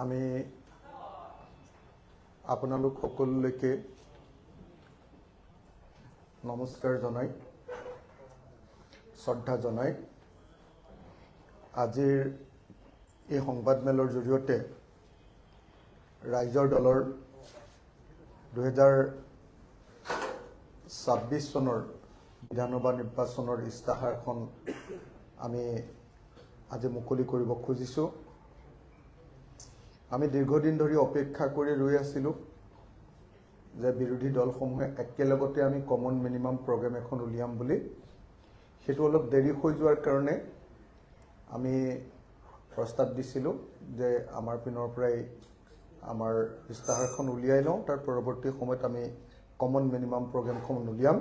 আমি আপোনালোক সকলোলৈকে নমস্কাৰ জনাই শ্ৰদ্ধা জনাই আজিৰ এই সংবাদমেলৰ জৰিয়তে ৰাইজৰ দলৰ 2026 চনৰ বিধানসভা নিৰ্বাচনৰ ইস্তাহাৰখন আমি আজি মুকলি কৰিব খুজিছোঁ। আমি দীৰ্ঘদিন ধৰি অপেক্ষা কৰি ৰৈ আছিলোঁ যে বিৰোধী দলসমূহে একেলগতে আমি কমন মিনিমাম প্ৰগ্ৰেম এখন উলিয়াম বুলি। সেইটো অলপ দেৰি হৈ যোৱাৰ কাৰণে আমি প্ৰস্তাৱ দিছিলোঁ যে আমাৰ পিনৰ পৰাই আমাৰ ইস্তাহাৰখন উলিয়াই লওঁ, তাৰ পৰৱৰ্তী সময়ত আমি কমন মিনিমাম প্ৰগ্ৰেমখন উলিয়াম।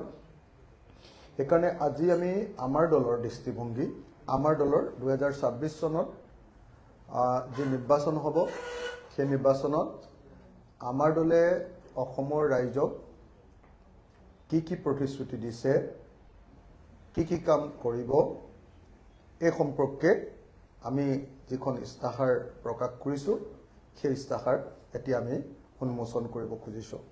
সেইকাৰণে আজি আমি আমাৰ দলৰ দৃষ্টিভংগী, আমাৰ দলৰ 2026 চনত যে নিৰ্বাচন হ'ব সেই নিৰ্বাচনত আমাৰ দলে অসমৰ ৰাইজক কি প্ৰতিশ্ৰুতি দিছে, কি কাম কৰিব, এই সম্পৰ্কে আমি যিখন ইস্তাহাৰ প্ৰকাশ কৰিছোঁ সেই ইস্তাহাৰ এতিয়া আমি উন্মোচন কৰিব খুজিছোঁ।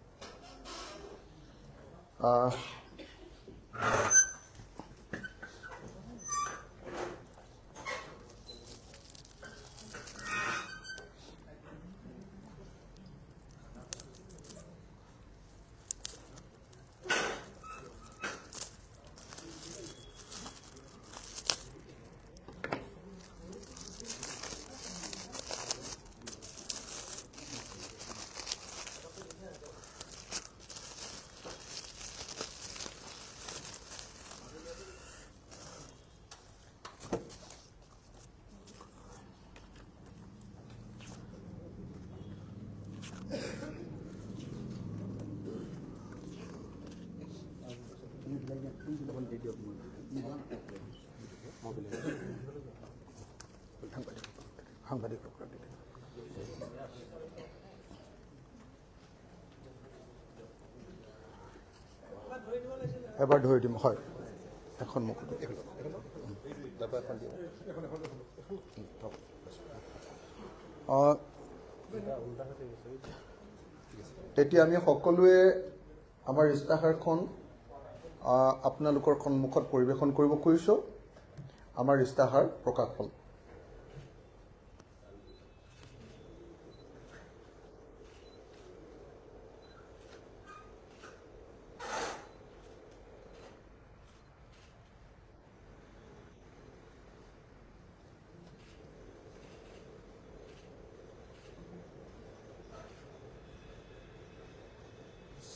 এবাৰ ধৰি দিম, হয়, এখন মোক তেতিয়া আমি সকলোৱে আমাৰ ইস্তাহাৰখন আপোনালোকৰ সন্মুখত পৰিৱেশন কৰিব খুজিছোঁ। আমাৰ ইস্তাহাৰ প্ৰকাশ হ'ল।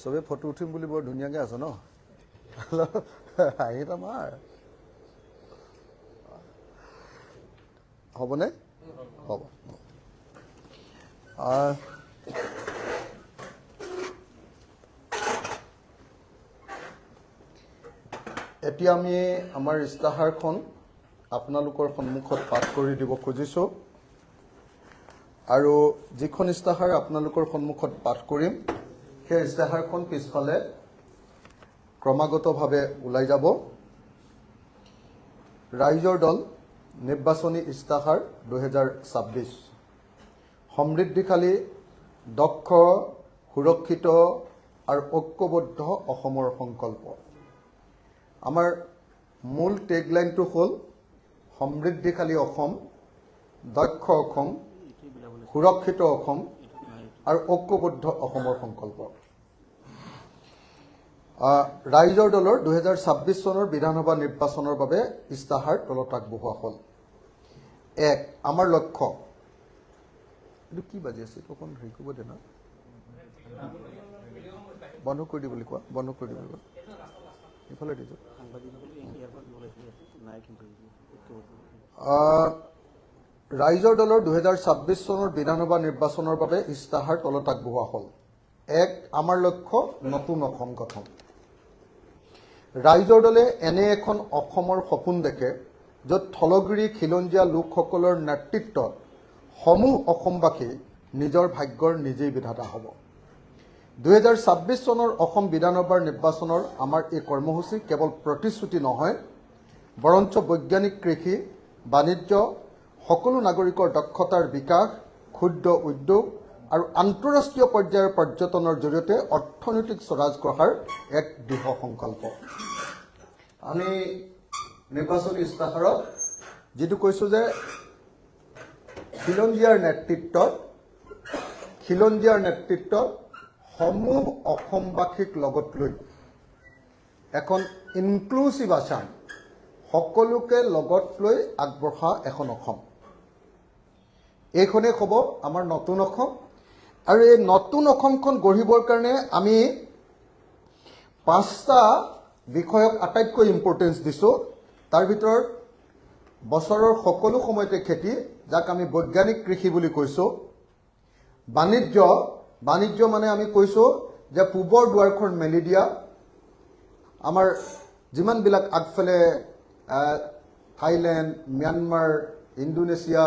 চবে ফটো উঠিম বুলি বৰ ধুনীয়াকৈ আছে ন? হাঁহি আমাৰ হ'বনে? হ'ব। এতিয়া আমি আমাৰ ইস্তাহাৰখন আপোনালোকৰ সন্মুখত পাঠ কৰি দিব খুজিছোঁ। আৰু যিখন ইস্তাহাৰ আপোনালোকৰ সন্মুখত পাঠ কৰিম সেই ইস্তাহাৰখন পিছফালে ক্ৰমাগতভাৱে ওলাই যাব। ৰাইজৰ দল নিৰ্বাচনী ইস্তাহাৰ 2026 সমৃদ্ধিশালী, দক্ষ, সুৰক্ষিত আৰু ঐক্যবদ্ধ অসমৰ সংকল্প। আমাৰ মূল টেগলাইনটো হ'ল সমৃদ্ধিশালী অসম, দক্ষ অসম, সুৰক্ষিত অসম আৰু ঐক্যবদ্ধ অসমৰ সংকল্প। ৰাইজৰ দলৰ 2026 চনৰ বিধানসভা নিৰ্বাচনৰ বাবে ইস্তাহাৰ তলত আগবঢ়োৱা হ'ল। 1. আমাৰ লক্ষ্য, এইটো কি বাজি আছে, এইটো অকণ হেৰি কৰিব দে না, বন্ধ কৰি দিবলৈ কোৱা, বন্ধ কৰি দিবলৈ কোৱা, এইফালে দিছোঁ। ৰাইজৰ দলৰ 2026 চনৰ বিধানসভা নিৰ্বাচনৰ বাবে ইস্তাহাৰ তলত আগবঢ়োৱা হ'ল। 1. আমাৰ লক্ষ্য নতুন অসম গঠন। ৰাইজৰ দলে এনে এখন অসমৰ সপোন দেখে য'ত থলগিৰি খিলঞ্জীয়া লোকসকলৰ নেতৃত্বত সমূহ অসমবাসী নিজৰ ভাগ্যৰ নিজেই বিধাতা হ'ব। 2026 চনৰ অসম বিধানসভাৰ নিৰ্বাচনৰ আমাৰ এই কৰ্মসূচী কেৱল প্ৰতিশ্ৰুতি নহয়, বৰঞ্চ বৈজ্ঞানিক কৃষি, বাণিজ্য, সকলো নাগৰিকৰ দক্ষতাৰ বিকাশ, ক্ষুদ্ৰ উদ্যোগ আৰু আন্তঃৰাষ্ট্ৰীয় পৰ্যায়ৰ পৰ্যটনৰ জৰিয়তে অৰ্থনৈতিক স্বৰাজ গঢ়াৰ এক দৃঢ় সংকল্প। আমি নিৰ্বাচনী ইস্তাহাৰত যেটো কৈছো যে খিলঞ্জীয়াৰ নেতৃত্বত সমূহ অসমবাসীক লগত লৈ এখন ইনক্লুসিভ আসাম, সকলোকে লগত লৈ আগবঢ়া এখন অসম, এইখনে হ'ব আমাৰ নতুন অসম। আৰু এই নতুন অসমখন গঢ়িবৰ কাৰণে আমি 5টা বিষয়ক আটাইতকৈ ইম্পৰ্টেন্স দিছো। তাৰ ভিতৰত বছৰৰ সকলো সময়তে খেতি, যাক আমি বৈজ্ঞানিক কৃষি বুলি কৈছো। বাণিজ্য মানে আমি কৈছো যে পূবৰ দুৱাৰখন মেলি দিয়া, আমাৰ যিমানবিলাক আগফালে থাইলেণ্ড, ম্যানমাৰ, ইণ্ডোনেছিয়া,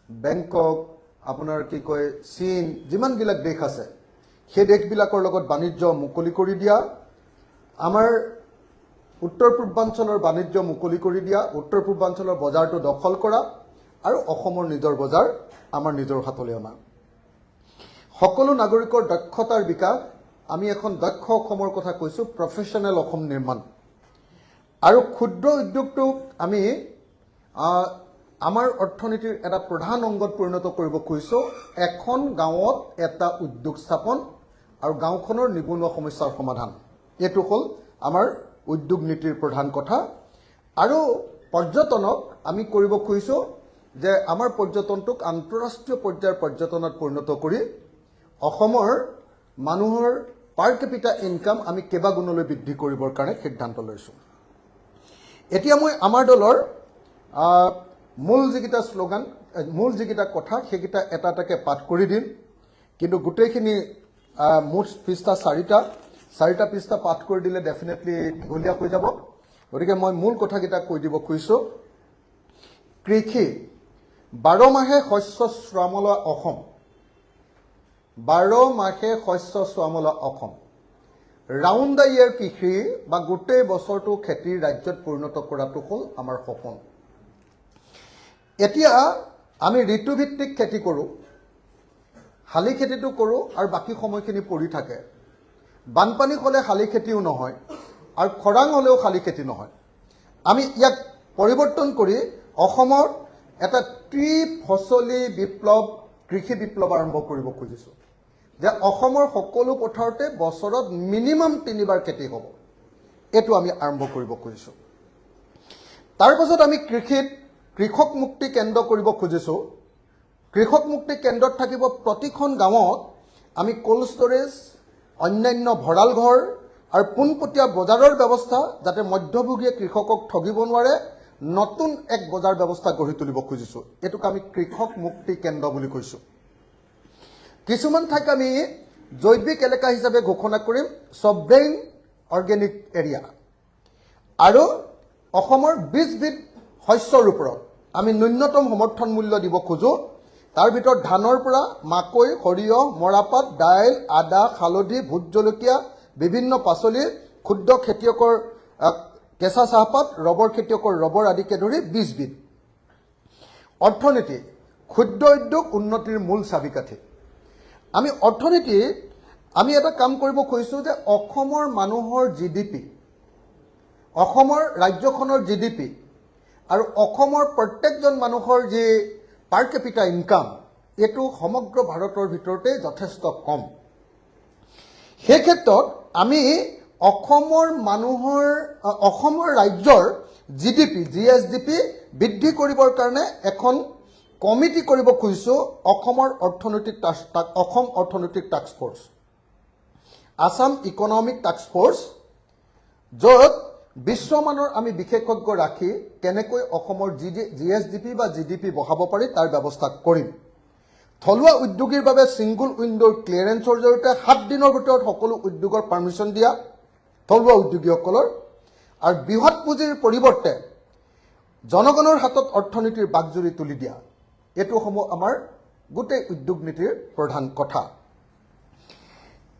বেংকক, আপোনাৰ কি কয় চীন, যিমানবিলাক দেশ আছে সেই দেশবিলাকৰ লগত বাণিজ্য মুকলি কৰি দিয়া, আমাৰ উত্তৰ পূৰ্বাঞ্চলৰ বাণিজ্য মুকলি কৰি দিয়া, উত্তৰ পূৰ্বাঞ্চলৰ বজাৰটো দখল কৰা আৰু অসমৰ নিজৰ বজাৰ আমাৰ নিজৰ হাতলৈ অনা। সকলো নাগৰিকৰ দক্ষতাৰ বিকাশ, আমি এখন দক্ষ অসমৰ কথা কৈছো, প্ৰফেশ্যনেল অসম নিৰ্মাণ। আৰু ক্ষুদ্ৰ উদ্যোগটোক আমি আমাৰ অৰ্থনীতিৰ এটা প্ৰধান অংগত পৰিণত কৰিব খুজিছো। এখন গাঁৱত এটা উদ্যোগ স্থাপন আৰু গাঁওখনৰ নিবনুৱা সমস্যাৰ সমাধান, এইটো হ'ল আমাৰ উদ্যোগ নীতিৰ প্ৰধান কথা। আৰু পৰ্যটনক আমি কৰিব খুজিছো যে আমাৰ পৰ্যটনটোক আন্তঃৰাষ্ট্ৰীয় পৰ্যায়ৰ পৰ্যটনত পৰিণত কৰি অসমৰ মানুহৰ পাৰ কেপিটা ইনকাম আমি কেইবাগুণলৈ বৃদ্ধি কৰিবৰ কাৰণে সিদ্ধান্ত লৈছো। এতিয়া মই আমাৰ দলৰ মূল যিকেইটা কথা সেইকেইটা এটা এটাকে পাঠ কৰি দিম, কিন্তু গোটেইখিনি মুঠ পৃষ্ঠা 4টা পৃষ্ঠা পাঠ কৰি দিলে ডেফিনেটলি দীঘলীয়া হৈ যাব। গতিকে মই মূল কথাকেইটা কৈ দিব খুজিছো। কৃষি, 12 মাহে শস্য শ্যামলা অসম, 12 মাহে শস্য শ্যামলা অসম, ৰাউণ্ড দ্য ইয়েৰ কৃষি বা গোটেই বছৰটো খেতিৰ ৰাজ্যত পৰিণত কৰাটো হ'ল আমাৰ সপোন। এতিয়া আমি ঋতুভিত্তিক খেতি কৰোঁ, শালি খেতিটো কৰোঁ আৰু বাকী সময়খিনি পৰি থাকে। বানপানী হ'লে শালি খেতিও নহয় আৰু খৰাং হ'লেও শালি খেতি নহয়। আমি ইয়াক পৰিৱৰ্তন কৰি অসমত এটা ত্ৰিফচলী বিপ্লৱ, কৃষি বিপ্লৱ আৰম্ভ কৰিব খুজিছোঁ, যে অসমৰ সকলো পথাৰতে বছৰত মিনিমাম 3বাৰ খেতি হ'ব। এইটো আমি আৰম্ভ কৰিব খুজিছোঁ। তাৰ পাছত আমি কৃষক মুক্তি কেন্দ্ৰ কৰিব খুজিছোঁ। কৃষক মুক্তি কেন্দ্ৰত থাকিব প্ৰতিখন গাঁৱত আমি কোল্ড ষ্টৰেজ, অন্যান্য ভঁৰাল ঘৰ আৰু পোনপটীয়া বজাৰৰ ব্যৱস্থা, যাতে মধ্যভোগীয়ে কৃষকক ঠগিব নোৱাৰে, নতুন এক বজাৰ ব্যৱস্থা গঢ়ি তুলিব খুজিছোঁ। এইটোক আমি কৃষক মুক্তি কেন্দ্ৰ বুলি কৈছোঁ। কিছুমান ঠাইক আমি জৈৱিক এলেকা হিচাপে ঘোষণা কৰিম, ছভৰেইন অৰ্গেনিক এৰিয়া। আৰু অসমৰ 20বিধ শস্যৰ ওপৰত আমি ন্যূনতম সমৰ্থন মূল্য দিব খোজো। তাৰ ভিতৰত ধানৰ পৰা মাকৈ, সৰিয়হ, মৰাপাট, দাইল, আদা, হালধি, ভোট জলকীয়া, বিভিন্ন পাচলি, ক্ষুদ্ৰ খেতিয়কৰ কেঁচা চাহপাত, ৰবৰ খেতিয়কৰ ৰবৰ আদিকে ধৰি 20বিধ। অৰ্থনীতি, ক্ষুদ্ৰ উদ্যোগ উন্নতিৰ মূল চাবিকাঠি। আমি অৰ্থনীতিত আমি এটা কাম কৰিব খুজিছোঁ যে অসমৰ মানুহৰ GDP, অসমৰ ৰাজ্যখনৰ GDP আৰু অসমৰ প্ৰত্যেকজন মানুহৰ যি পাৰ কেপিটা ইনকাম, এইটো সমগ্ৰ ভাৰতৰ ভিতৰতে যথেষ্ট কম। সেই ক্ষেত্ৰত আমি অসমৰ ৰাজ্যৰ GSDP বৃদ্ধি কৰিবৰ কাৰণে এখন কমিটি কৰিব খুজিছোঁ, অসম অৰ্থনৈতিক task force, Assam economic task force, য'ত বিশ্বমানৰ আমি বিশেষজ্ঞ ৰাখি কেনেকৈ অসমৰ GSDP বা GDP বঢ়াব পাৰি তাৰ ব্যৱস্থা কৰিম। থলুৱা উদ্যোগীৰ বাবে ছিংগুল উইণ্ডোৰ ক্লিয়াৰেন্সৰ জৰিয়তে 7 দিনৰ ভিতৰত সকলো উদ্যোগৰ পাৰ্মিশ্যন দিয়া থলুৱা উদ্যোগীসকলৰ, আৰু বৃহৎ পুঁজিৰ পৰিৱৰ্তে জনগণৰ হাতত অৰ্থনীতিৰ বাগজুৰি তুলি দিয়া, এইটো সমূহ আমাৰ গোটেই উদ্যোগ নীতিৰ প্ৰধান কথা।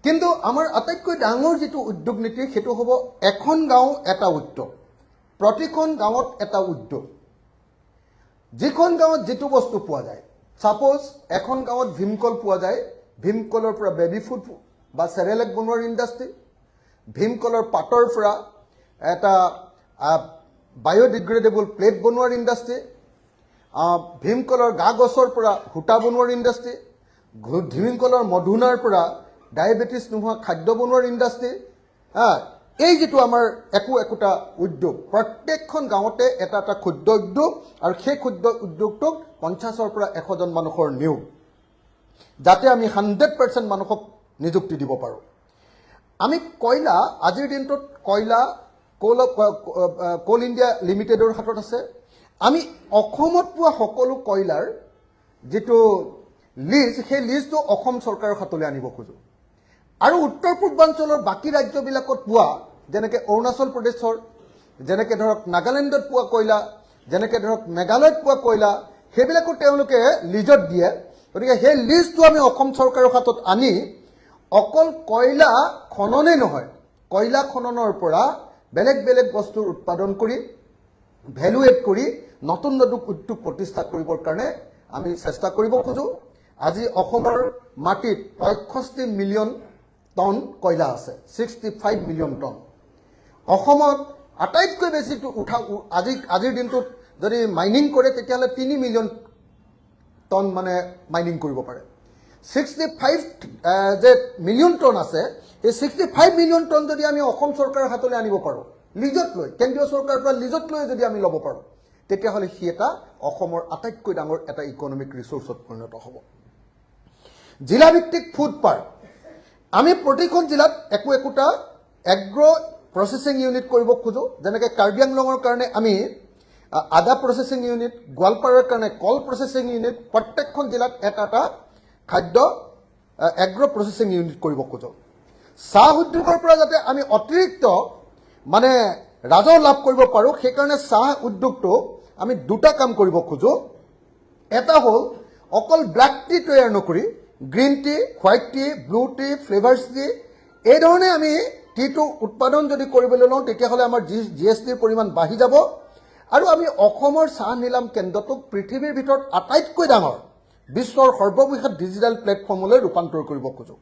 কিন্তু আমাৰ আটাইতকৈ ডাঙৰ যিটো উদ্যোগ নীতি সেইটো হ'ব এখন গাঁও এটা উদ্যোগ, প্ৰতিখন গাঁৱত এটা উদ্যোগ। যিখন গাঁৱত যিটো বস্তু পোৱা যায় সাপোজ এখন গাঁৱত ভীমকল পোৱা যায়, ভীমকলৰ পৰা বেবি ফুড বা চেৰেলেক বনোৱাৰ ইণ্ডাষ্ট্ৰী, ভীমকলৰ পাতৰ পৰা এটা বায়'ডিগ্ৰেডেবল প্লেট বনোৱাৰ ইণ্ডাষ্ট্ৰী, ভীমকলৰ গা গছৰ পৰা সূতা বনোৱাৰ ইণ্ডাষ্ট্ৰী, ভীমকলৰ মধুনাৰ পৰা ডায়েবেটিছ নোহোৱা খাদ্য বনোৱাৰ ইণ্ডাষ্ট্ৰী, এই যিটো আমাৰ একোটা উদ্যোগ, প্ৰত্যেকখন গাঁৱতে এটা এটা ক্ষুদ্ৰ উদ্যোগ, আৰু সেই ক্ষুদ্ৰ উদ্যোগটোক 50ৰ পৰা 100 জন মানুহৰ নিয়োগ, যাতে আমি 100% মানুহক নিযুক্তি দিব পাৰোঁ। আমি কয়লা, আজিৰ দিনটোত কয়লা কোল ইণ্ডিয়া লিমিটেডৰ হাতত আছে। আমি অসমত পোৱা সকলো কয়লাৰ যিটো লিজ, সেই লিজটো অসম চৰকাৰৰ হাতলৈ আনিব খোজোঁ। আৰু উত্তৰ পূৰ্বাঞ্চলৰ বাকী ৰাজ্যবিলাকত পোৱা, যেনেকৈ অৰুণাচল প্ৰদেশৰ, যেনেকৈ ধৰক নাগালেণ্ডত পোৱা কয়লা, যেনেকৈ ধৰক মেঘালয়ত পোৱা কয়লা, সেইবিলাকো তেওঁলোকে লিজত দিয়ে। গতিকে সেই লিজটো আমি অসম চৰকাৰৰ হাতত আনি অকল কয়লা খননেই নহয়, কয়লা খননৰ পৰা বেলেগ বেলেগ বস্তুৰ উৎপাদন কৰি ভেলু এড কৰি নতুন নতুন উদ্যোগ প্ৰতিষ্ঠা কৰিবৰ কাৰণে আমি চেষ্টা কৰিব খোজোঁ। আজি অসমৰ মাটিত 65 মিলিয়ন টন কয়লা আছে, 65 মিলিয়ন টন। অসমত আটাইতকৈ বেছিটো আজিৰ দিনটোত যদি মাইনিং কৰে তেতিয়াহ'লে 3 মিলিয়ন টন মানে মাইনিং কৰিব পাৰে। 65 যে মিলিয়ন টন আছে, এই 65 মিলিয়ন টন যদি আমি অসম চৰকাৰৰ হাতলৈ আনিব পাৰোঁ, লিজত লৈ, কেন্দ্ৰীয় চৰকাৰৰ পৰা লিজত লৈ যদি আমি ল'ব পাৰোঁ, তেতিয়াহ'লে সি এটা অসমৰ আটাইতকৈ ডাঙৰ এটা ইকনমিক ৰিচোৰ্চত পৰিণত হ'ব। জিলাভিত্তিক ফুড পাৰ্ক, আমি প্ৰতিখন জিলাত একোটা এগ্ৰ প্ৰচেছিং ইউনিট কৰিব খোজোঁ। যেনেকৈ কাৰ্বি আংলঙৰ কাৰণে আমি আদা প্ৰচেছিং ইউনিট, গোৱালপাৰাৰ কাৰণে কল প্ৰচেছিং ইউনিট, প্ৰত্যেকখন জিলাত এটা এটা খাদ্য এগ্ৰ প্ৰচেছিং ইউনিট কৰিব খোজোঁ। চাহ উদ্যোগৰ পৰা যাতে আমি অতিৰিক্ত মানে ৰাজহ লাভ কৰিব পাৰোঁ, সেইকাৰণে চাহ উদ্যোগটো আমি দুটা কাম কৰিব খোজোঁ। এটা হ'ল অকল ব্লেক টি তৈয়াৰ নকৰি green tea, white tea, blue tea, flavours tea, এই ধৰণে আমি টিটো উৎপাদন যদি কৰিবলৈ লওঁ, তেতিয়াহ'লে আমাৰ GSTৰ পৰিমাণ বাঢ়ি যাব। আৰু আমি অসমৰ চাহ নিলাম কেন্দ্ৰটোক পৃথিৱীৰ ভিতৰত আটাইতকৈ ডাঙৰ বিশ্বৰ সৰ্ববৃহৎ ডিজিটেল প্লেটফৰ্মলৈ ৰূপান্তৰ কৰিব খোজোঁ,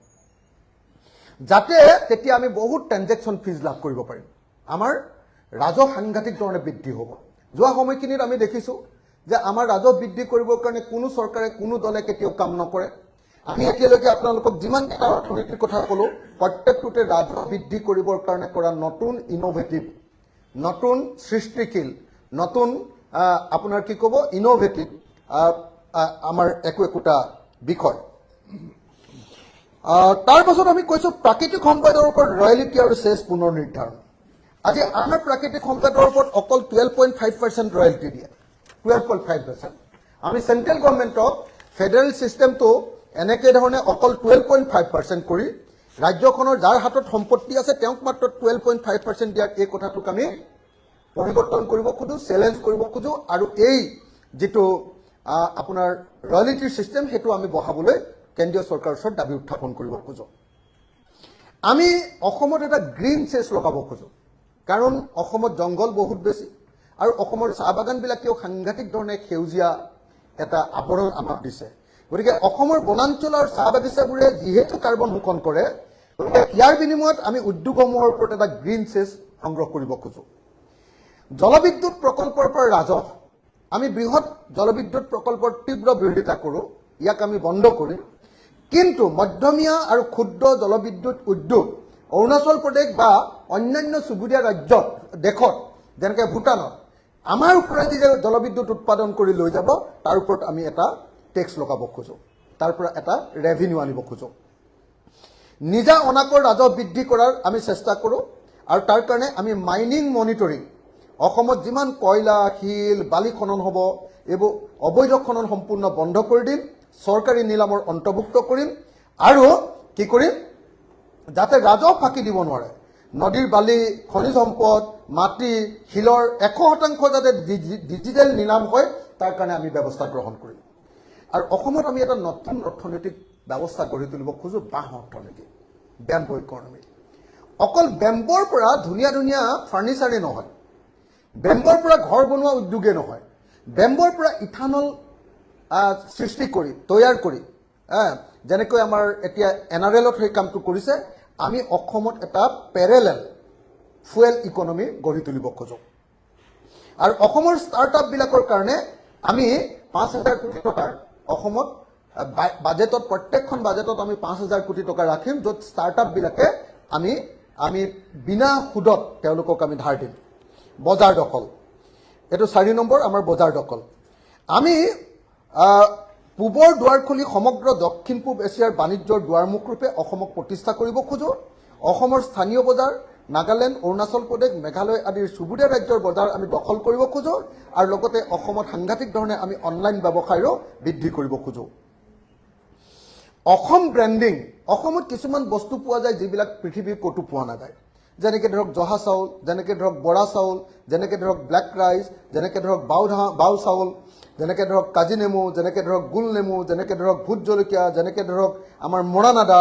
যাতে তেতিয়া আমি বহুত ট্ৰেনজেকশ্যন ফিজ লাভ কৰিব পাৰিম। আমাৰ ৰাজহ সাংঘাতিক ধৰণে বৃদ্ধি হ'ব। যোৱা সময়খিনিত আমি দেখিছোঁ যে আমাৰ ৰাজহ বৃদ্ধি কৰিবৰ কাৰণে কোনো চৰকাৰে, কোনো দলে কেতিয়াও কাম নকৰে। আমি এতিয়ালৈকে আপোনালোকক যিমানকেইটা অৰ্থনীতিৰ কথা ক'লোঁ, প্ৰত্যেকটোতে ৰাজহ বৃদ্ধি কৰিবৰ কাৰণে কৰা নতুন ইন'ভেটিভ, নতুন সৃষ্টিশীল, নতুন আপোনাৰ কি ক'ব ইন'ভেটিভ আমাৰ একোটা বিষয়। তাৰ পাছত আমি কৈছোঁ প্ৰাকৃতিক সম্পদৰ ওপৰত ৰয়েলিটি আৰু চেছ পুনৰ নিৰ্ধাৰণ। আজি আমাৰ প্ৰাকৃতিক সম্পদৰ ওপৰত অকল 12.5% ৰয়েলিটি দিয়ে, 12.5%। আমি চেণ্ট্ৰেল গভৰ্ণমেণ্টক ফেডাৰেল ছিষ্টেমটো এনেকৈ ধৰণে অকল 12.5% কৰি ৰাজ্যখনৰ যাৰ হাতত সম্পত্তি আছে তেওঁক মাত্ৰ 12.5% দিয়াৰ এই কথাটোক আমি পৰিৱৰ্তন কৰিব খোজোঁ, চেলেঞ্জ কৰিব খোজোঁ। আৰু এই যিটো আপোনাৰ ৰয়েলিটিৰ ছিষ্টেম, সেইটো আমি বঢ়াবলৈ কেন্দ্ৰীয় চৰকাৰৰ ওচৰত দাবী উত্থাপন কৰিব খোজোঁ। আমি অসমত এটা গ্ৰীণ চেছ লগাব খোজোঁ, কাৰণ অসমত জংঘল বহুত বেছি আৰু অসমৰ চাহ বাগানবিলাকেও সাংঘাতিক ধৰণে সেউজীয়া এটা আৱৰণ আমাক দিছে। গতিকে অসমৰ বনাঞ্চল আৰু চাহ বাগিচাবোৰে যিহেতু কাৰ্বন শোষণ কৰে, গতিকে ইয়াৰ বিনিময়ত আমি উদ্যোগসমূহৰ ওপৰত এটা গ্ৰীণ চেছ সংগ্ৰহ কৰিব খোজোঁ। জলবিদ্যুৎ প্ৰকল্পৰ পৰা ৰাজহ, আমি বৃহৎ জলবিদ্যুৎ প্ৰকল্পৰ তীব্ৰ বিৰোধিতা কৰোঁ, ইয়াক আমি বন্ধ কৰিম। কিন্তু মধ্যমীয়া আৰু ক্ষুদ্ৰ জলবিদ্যুৎ উদ্যোগ অৰুণাচল প্ৰদেশ বা অন্যান্য চুবুৰীয়া ৰাজ্যত, দেশত যেনেকৈ ভূটানত আমাৰ ওপৰেদি যে জলবিদ্যুৎ উৎপাদন কৰি লৈ যাব, তাৰ ওপৰত আমি এটা টেক্স লগাব খোজোঁ, তাৰ পৰা এটা ৰেভিনিউ আনিব খোজোঁ। নিজা অনাকৰ ৰাজহ বৃদ্ধি কৰাৰ আমি চেষ্টা কৰোঁ। আৰু তাৰ কাৰণে আমি মাইনিং মনিটৰিং, অসমত যিমান কয়লা, শিল, বালি খনন হ'ব, এইবোৰ অবৈধ খনন সম্পূৰ্ণ বন্ধ কৰি দিম, চৰকাৰী নিলামৰ অন্তৰ্ভুক্ত কৰিম। আৰু কি কৰিম, যাতে ৰাজহ ফাঁকি দিব নোৱাৰে, নদীৰ বালি, খনিজ সম্পদ, মাটি, শিলৰ 100% যাতে ডিজিটেল নিলাম হয়, তাৰ কাৰণে আমি ব্যৱস্থা গ্ৰহণ কৰিম। আৰু অসমত আমি এটা নতুন অৰ্থনৈতিক ব্যৱস্থা গঢ়ি তুলিব খোজোঁ, বাঁহ অৰ্থনীতি, বেম্বো ইকনমি। অকল বেম্বৰ পৰা ধুনীয়া ধুনীয়া ফাৰ্নিচাৰেই নহয়, বেম্বৰ পৰা ঘৰ বনোৱা উদ্যোগেই নহয়, বেম্বৰ পৰা ইথানল সৃষ্টি কৰি তৈয়াৰ কৰি যেনেকৈ আমাৰ এতিয়া NRLত সেই কামটো কৰিছে আমি অসমত এটা পেৰেলেল ফুয়েল ইকনমি গঢ়ি তুলিব খোজো আৰু অসমৰ ষ্টাৰ্টআপবিলাকৰ কাৰণে আমি 5,000 কোটি টকাৰ অসমত বাজেটত প্ৰত্যেকখন বাজেটত আমি 5,000 কোটি টকা ৰাখিম য'ত ষ্টাৰ্টআপবিলাকে আমি বিনা সুদত তেওঁলোকক আমি ধাৰ দিম বজাৰ দখল এইটো 4 নম্বৰ আমাৰ বজাৰ দখল আমি পূবৰ দুৱাৰ খুলি সমগ্ৰ দক্ষিণ পূব এছিয়াৰ বাণিজ্যৰ দুৱাৰমুখ ৰূপে অসমক প্ৰতিষ্ঠা কৰিব খোজো অসমৰ স্থানীয় বজাৰ নাগালেণ্ড অৰুণাচল প্ৰদেশ মেঘালয় আদিৰ চুবুৰীয়া ৰাজ্যৰ বজাৰ আমি দখল কৰিব খোজো আৰু লগতে অসমত সাংঘাতিক ধৰণে আমি অনলাইন ব্যৱসায়ৰো বৃদ্ধি কৰিব খোজো অসম ব্ৰেণ্ডিং অসমত কিছুমান বস্তু পোৱা যায় যিবিলাক পৃথিৱীৰ ক'তো পোৱা নাযায় যেনেকৈ ধৰক জহা চাউল যেনেকৈ ধৰক বৰা চাউল যেনেকৈ ধৰক ব্লেক ৰাইচ যেনেকৈ ধৰক বাও চাউল যেনেকৈ ধৰক কাজি নেমু যেনেকৈ ধৰক গোল নেমু যেনেকৈ ধৰক ভোট জলকীয়া যেনেকৈ ধৰক আমাৰ মৰাণ আদা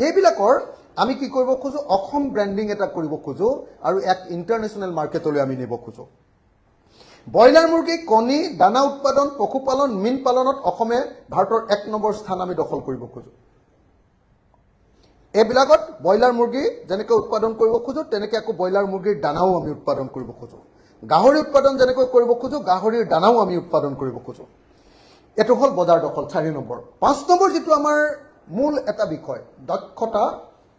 এইবিলাকৰ আমি কি কৰিব খোজো অসম ব্ৰেণ্ডিং এটা কৰিব খোজো আৰু এক ইণ্টাৰনেশ্যনেল মাৰ্কেটলৈ আমি নিব খোজো ব্ৰইলাৰ মুৰ্গী কণী দানা উৎপাদন পশুপালন মীন পালনত অসমে ভাৰতৰ 1 নম্বৰ স্থান আমি দখল কৰিব খোজো এইবিলাকত ব্ৰইলাৰ মুৰ্গী যেনেকৈ উৎপাদন কৰিব খোজো তেনেকৈ আকৌ ব্ৰইলাৰ মুৰ্গীৰ দানাও আমি উৎপাদন কৰিব খোজো গাহৰি উৎপাদন যেনেকৈ কৰিব খোজো গাহৰিৰ দানাও আমি উৎপাদন কৰিব খোজো এটো হল বজাৰ দখল 4 নম্বৰ 5 নম্বৰ যেটো আমাৰ মূল এটা বিষয় দক্ষতা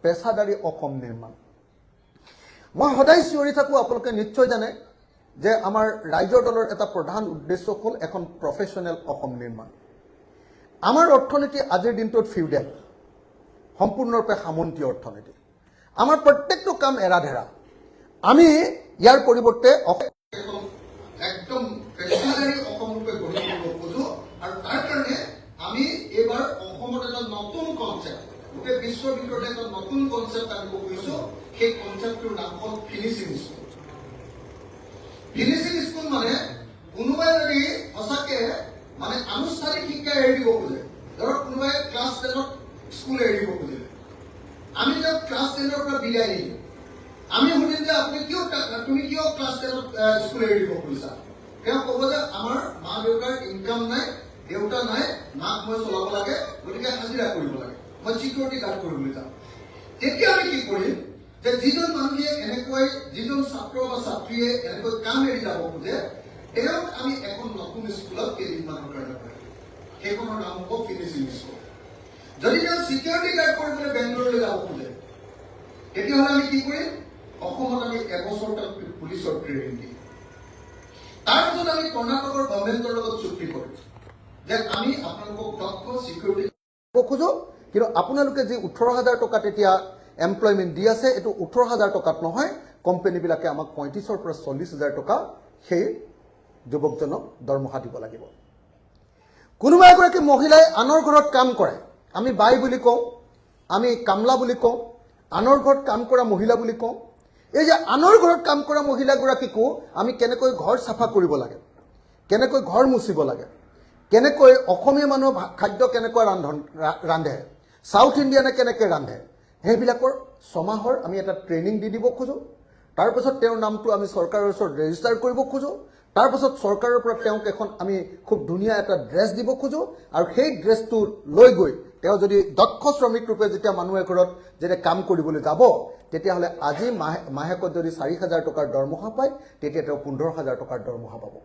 পেছাদাৰী অসম নিৰ্মাণ মই সদায় চিঞৰি থাকো আপোনালোকে নিশ্চয় জানে যে আমাৰ ৰাজ্যৰ দলৰ এটা প্ৰধান উদ্দেশ্য হল এখন প্ৰফেশনেল অসম নিৰ্মাণ আমাৰ অৰ্থনীতি আজিৰ দিনটোত ফিউডাল সম্পূৰ্ণৰূপে সামন্তীয় অৰ্থনীতি আমাৰ প্ৰত্যেকটো কাম এৰাধেৰা আমি ইয়াৰ পৰিৱৰ্তে একদম পেছাদাৰী অসম ৰূপে গঢ়ি তুলিব খোজো আৰু তাৰ কাৰণে আমি এবাৰ অসমত এটা নতুন কনচেপ্ট গোটেই বিশ্বৰ ভিতৰতে এটা নতুন কনচেপ্ট আনিব খুজিছো সেই কনচেপ্টটোৰ নাম হ'ল ফিনিচিং স্কুল ফিনিচিং স্কুল মানে কোনোবাই যদি সঁচাকে মানে আনুষ্ঠানিক শিক্ষা এৰি দিব খোজে ধৰক কোনোবাই ক্লাছ 10ত স্কুল এৰি দিব খুজিলে আমি তেওঁক ক্লাছ 10ৰ পৰা বিদায় দিম আমি সুধিম যে তুমি কিয় ক্লাছ 10ত স্কুল এৰি দিব খুজিছা তেওঁ ক'ব যে আমাৰ মা দেউতাৰ ইনকাম নাই দেউতা নাই মাক মই চলাব লাগে গতিকে হাজিৰা কৰিব লাগে মই চিকিউৰিটি গাৰ্ড কৰিবলৈ যাম তেতিয়া আমি কি কৰিম যে যিজন মানুহে এনেকৈ যিজন ছাত্ৰ বা ছাত্ৰীয়ে এনেকৈ কাম এৰি যাব খোজে তেওঁক আমি এখন নতুন স্কুলত কেইদিনমানৰ কাৰণে পঢ়াম সেইখনৰ নাম হ'ব ফিনিচিং স্কুল যদি তেওঁ চিকিউৰিটি গাৰ্ড কৰিবলৈ বেংগলোৰলৈ যাব খোজে তেতিয়াহ'লে আমি কি কৰিম অসমত আমি এবছৰ তাক পুলিচৰ ট্ৰেইনিং দিম তাৰপিছত আমি কৰ্ণাটকৰ গভৰ্ণমেণ্টৰ লগত চুক্তি কৰিম যে আমি আপোনালোকক দক্ষ চিকিউৰিটি খোজো কিন্তু আপোনালোকে যি 18,000 টকা তেতিয়া এমপ্লয়মেণ্ট দি আছে এইটো 18,000 টকাত নহয় কোম্পানীবিলাকে আমাক 35,000 পৰা 40,000 টকা সেই যুৱকজনক দৰমহা দিব লাগিব কোনোবা এগৰাকী মহিলাই আনৰ ঘৰত কাম কৰে আমি বাই বুলি কওঁ আমি কামলা বুলি কওঁ আনৰ ঘৰত কাম কৰা মহিলা বুলি কওঁ এই যে আনৰ ঘৰত কাম কৰা মহিলাগৰাকীকো আমি কেনেকৈ ঘৰ চাফা কৰিব লাগে কেনেকৈ ঘৰ মুচিব লাগে কেনেকৈ অসমীয়া মানুহ খাদ্য কেনেকৈ ৰান্ধে সাউথ ইণ্ডিয়ানে কেনেকৈ ৰান্ধে সেইবিলাকৰ ছমাহৰ আমি এটা ট্ৰেইনিং দি দিব খোজো তাৰপিছত তেওঁৰ নামটো আমি চৰকাৰৰ ওচৰত ৰেজিষ্টাৰ কৰিব খোজো তাৰপিছত চৰকাৰৰ পৰা তেওঁক এখন আমি খুব ধুনীয়া এটা ড্ৰেছ দিব খোজো আৰু সেই ড্ৰেছটো লৈ গৈ তেওঁ যদি দক্ষ শ্ৰমিক ৰূপে যেতিয়া মানুহ এঘৰত যেতিয়া কাম কৰিবলৈ যাব তেতিয়াহ'লে আজি মাহেকত যদি 4,000 টকাৰ দৰমহা পায় তেতিয়া তেওঁ 15,000 টকাৰ দৰমহা পাব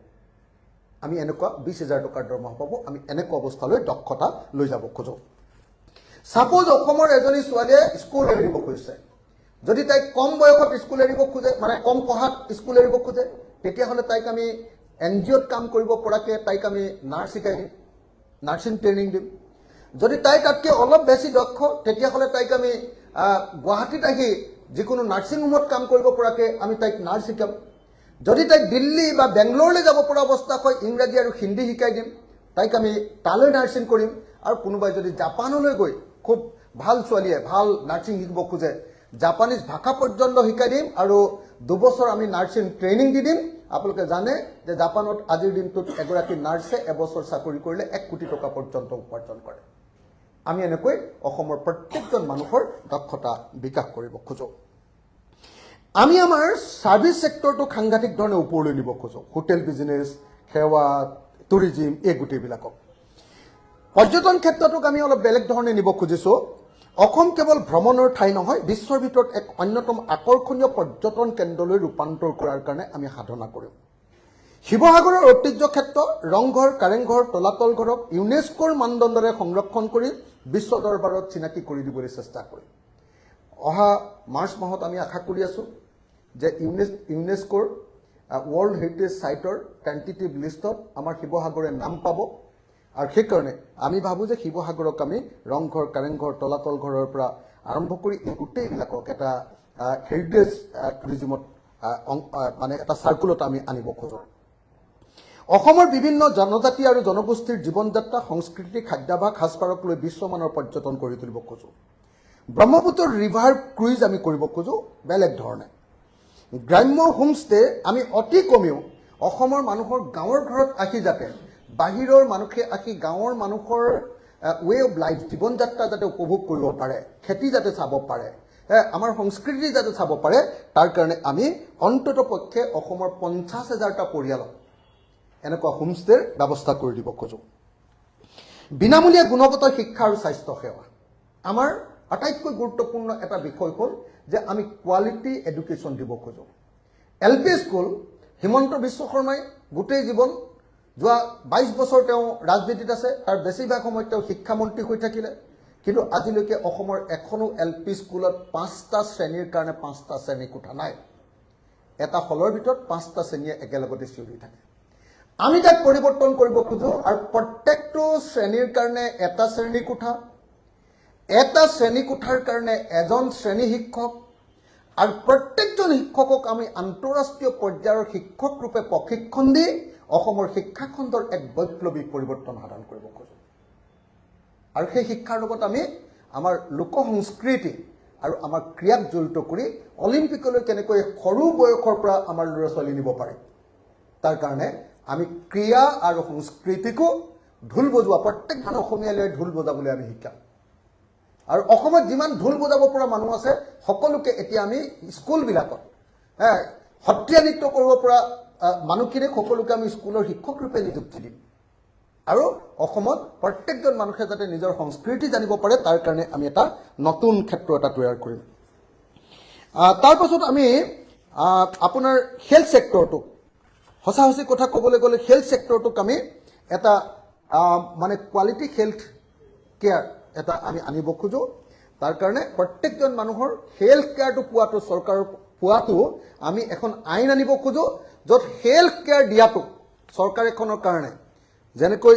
আমি এনেকুৱা 20,000 টকাৰ দৰমহা পাব আমি এনেকুৱা অৱস্থালৈ দক্ষতা লৈ যাব খোজো সাপোজ অসমৰ এজনী ছোৱালীয়ে স্কুল এৰিব খুজিছে যদি তাই কম বয়সত স্কুল এৰিব খোজে মানে কম পঢ়াত স্কুল এৰিব খোজে তেতিয়াহ'লে তাইক আমি এনজিঅ'ত কাম কৰিব পৰাকৈ তাইক আমি নাৰ্ছ শিকাই দিম নাৰ্ছিং ট্ৰেইনিং দিম যদি তাই তাতকৈ অলপ বেছি দক্ষ তেতিয়াহ'লে তাইক আমি গুৱাহাটীত আহি যিকোনো নাৰ্ছিং হোমত কাম কৰিব পৰাকৈ আমি তাইক নাৰ্ছ শিকাম যদি তাইক দিল্লী বা বেংগলোৰলৈ যাব পৰা অৱস্থা হয় ইংৰাজী আৰু হিন্দী শিকাই দিম তাইক আমি তালৈ নাৰ্ছিং কৰিম আৰু কোনোবাই যদি জাপানলৈ গৈ খুব ভাল ছোৱালীয়ে ভাল নাৰ্ছিং শিকিব খোজে জাপানিজ ভাষা পৰ্যন্ত শিকাই দিম আৰু 2 বছৰ আমি নাৰ্ছিং ট্ৰেইনিং দি দিম আপোনালোকে জানে যে জাপানত আজিৰ দিনটোত এগৰাকী নাৰ্ছে এবছৰ চাকৰি কৰিলে 1 কোটি টকা পৰ্যন্ত উপাৰ্জন কৰে আমি এনেকৈ অসমৰ প্ৰত্যেকজন মানুহৰ দক্ষতা বিকাশ কৰিব খোজো আমি আমাৰ সাৰ্ভিস সেক্টৰটো সাংঘাতিক ধৰণে ওপৰলৈ নিব খোজো হোটেল বিজনেছ সেৱা টুৰিজিম এই গোটেইবিলাকক পৰ্যটন ক্ষেত্ৰটোক আমি অলপ বেলেগ ধৰণে নিব খুজিছোঁ। অসম কেৱল ভ্ৰমণৰ ঠাই নহয়, বিশ্বৰ ভিতৰত এক অন্যতম আকৰ্ষণীয় পৰ্যটন কেন্দ্ৰলৈ ৰূপান্তৰ কৰাৰ কাৰণে আমি সাধনা কৰিম। শিৱসাগৰৰ ঐতিহ্য ক্ষেত্ৰ ৰংঘৰ, কাৰেংঘৰ, তলাতল ঘৰক ইউনেস্কোৰ মানদণ্ডৰে সংৰক্ষণ কৰি বিশ্ব দৰবাৰত চিনাকি কৰি দিবলৈ চেষ্টা কৰিম। অহা মাৰ্চ মাহত আমি আশা কৰি আছোঁ যে ইউনেস্কোৰ ৱৰ্ল্ড হেৰিটেজ চাইটৰ টেণ্টেটিভ লিষ্টত আমাৰ শিৱসাগৰে নাম পাব। আৰু সেইকাৰণে আমি ভাবোঁ যে শিৱসাগৰক আমি ৰংঘৰ, কাৰেংঘৰ, তলাতল ঘৰৰ পৰা আৰম্ভ কৰি এই গোটেইবিলাকক এটা হেৰিটেজ টুৰিজিমত মানে এটা চাৰ্কুলত আমি আনিব খোজোঁ। অসমৰ বিভিন্ন জনজাতি আৰু জনগোষ্ঠীৰ জীৱন যাত্ৰা, সংস্কৃতি, খাদ্যাভাস, সাজপাৰক লৈ বিশ্বমানৰ পৰ্যটন কৰি তুলিব খোজোঁ। ব্ৰহ্মপুত্ৰ ৰিভাৰ ক্ৰুইজ আমি কৰিব খোজোঁ বেলেগ ধৰণে। গ্ৰাম্য হোমষ্টে আমি অতি কমেও অসমৰ মানুহৰ গাঁৱৰ ঘৰত আহি যাতে বাহিৰৰ মানুহে আহি গাঁৱৰ মানুহৰ ৱে অফ লাইফ, জীৱন যাত্ৰা যাতে উপভোগ কৰিব পাৰে, খেতি যাতে চাব পাৰে, আমাৰ সংস্কৃতি যাতে চাব পাৰে, তাৰ কাৰণে আমি অন্তত পক্ষে অসমৰ 50,000টা পৰিয়ালক এনেকুৱা হোমষ্টেৰ ব্যৱস্থা কৰি দিব খোজোঁ। বিনামূলীয়া গুণগত শিক্ষা আৰু স্বাস্থ্য সেৱা। আমাৰ আটাইতকৈ গুৰুত্বপূৰ্ণ এটা বিষয় হ'ল যে আমি কোৱালিটি এডুকেশ্যন দিব খোজোঁ। LP স্কুল, হিমন্ত বিশ্ব শৰ্মাই গোটেই জীৱন যোৱা 22 বছৰ তেওঁ ৰাজনীতিত আছে, তাৰ বেছিভাগ সময়ত তেওঁ শিক্ষামন্ত্ৰী হৈ থাকিলে, কিন্তু আজিলৈকে অসমৰ এখনো LP স্কুলত 5টা শ্ৰেণীৰ কাৰণে 5টা শ্ৰেণী কোঠা নাই। এটা হলৰ ভিতৰত 5টা শ্ৰেণীয়ে একেলগতে চিঞৰি থাকে। আমি তাক পৰিৱৰ্তন কৰিব খোজোঁ আৰু প্ৰত্যেকটো শ্ৰেণীৰ কাৰণে এটা শ্ৰেণী কোঠা, এটা শ্ৰেণী কোঠাৰ কাৰণে এজন শ্ৰেণী শিক্ষক, আৰু প্ৰত্যেকজন শিক্ষকক আমি আন্তঃৰাষ্ট্ৰীয় পৰ্যায়ৰ শিক্ষক ৰূপে প্ৰশিক্ষণ দি অসমৰ শিক্ষাখণ্ডৰ এক বৈপ্লৱিক পৰিৱৰ্তন সাধন কৰিব খোজোঁ। আৰু সেই শিক্ষাৰ লগত আমি আমাৰ লোক সংস্কৃতি আৰু আমাৰ ক্ৰীড়াক জড়িত কৰি অলিম্পিকলৈ কেনেকৈ সৰু বয়সৰ পৰা আমাৰ ল'ৰা ছোৱালী নিব পাৰে, তাৰ কাৰণে আমি ক্ৰীড়া আৰু সংস্কৃতিকো ঢোল বজোৱা, প্ৰত্যেকজন অসমীয়ালৈ ঢোল বজাবলৈ আমি শিকাম। আৰু অসমত যিমান ঢোল বজাব পৰা মানুহ আছে সকলোকে এতিয়া আমি স্কুলবিলাকত সত্ৰীয়া নৃত্য কৰিব পৰা মানুহখিনিক সকলোকে আমি স্কুলৰ শিক্ষক ৰূপে নিযুক্তি দিম। আৰু অসমত প্ৰত্যেকজন মানুহে যাতে নিজৰ সংস্কৃতি জানিব পাৰে, তাৰ কাৰণে আমি এটা নতুন ক্ষেত্ৰ এটা তৈয়াৰ কৰিম। তাৰপাছত আমি আপোনাৰ হেল্থ ছেক্টৰটোক, সঁচা সঁচি কথা ক'বলৈ গ'লে হেল্থ ছেক্টৰটোক আমি এটা মানে কোৱালিটি হেল্থ কেয়াৰ এটা আমি আনিব খোজোঁ। তাৰ কাৰণে প্ৰত্যেকজন মানুহৰ হেল্থ কেয়াৰটো পোৱাটো, চৰকাৰৰ পোৱাটো আমি এখন আইন আনিব খোজোঁ, য'ত হেল্থ কেয়াৰ দিয়াটো চৰকাৰ এখনৰ কাৰণে, যেনেকৈ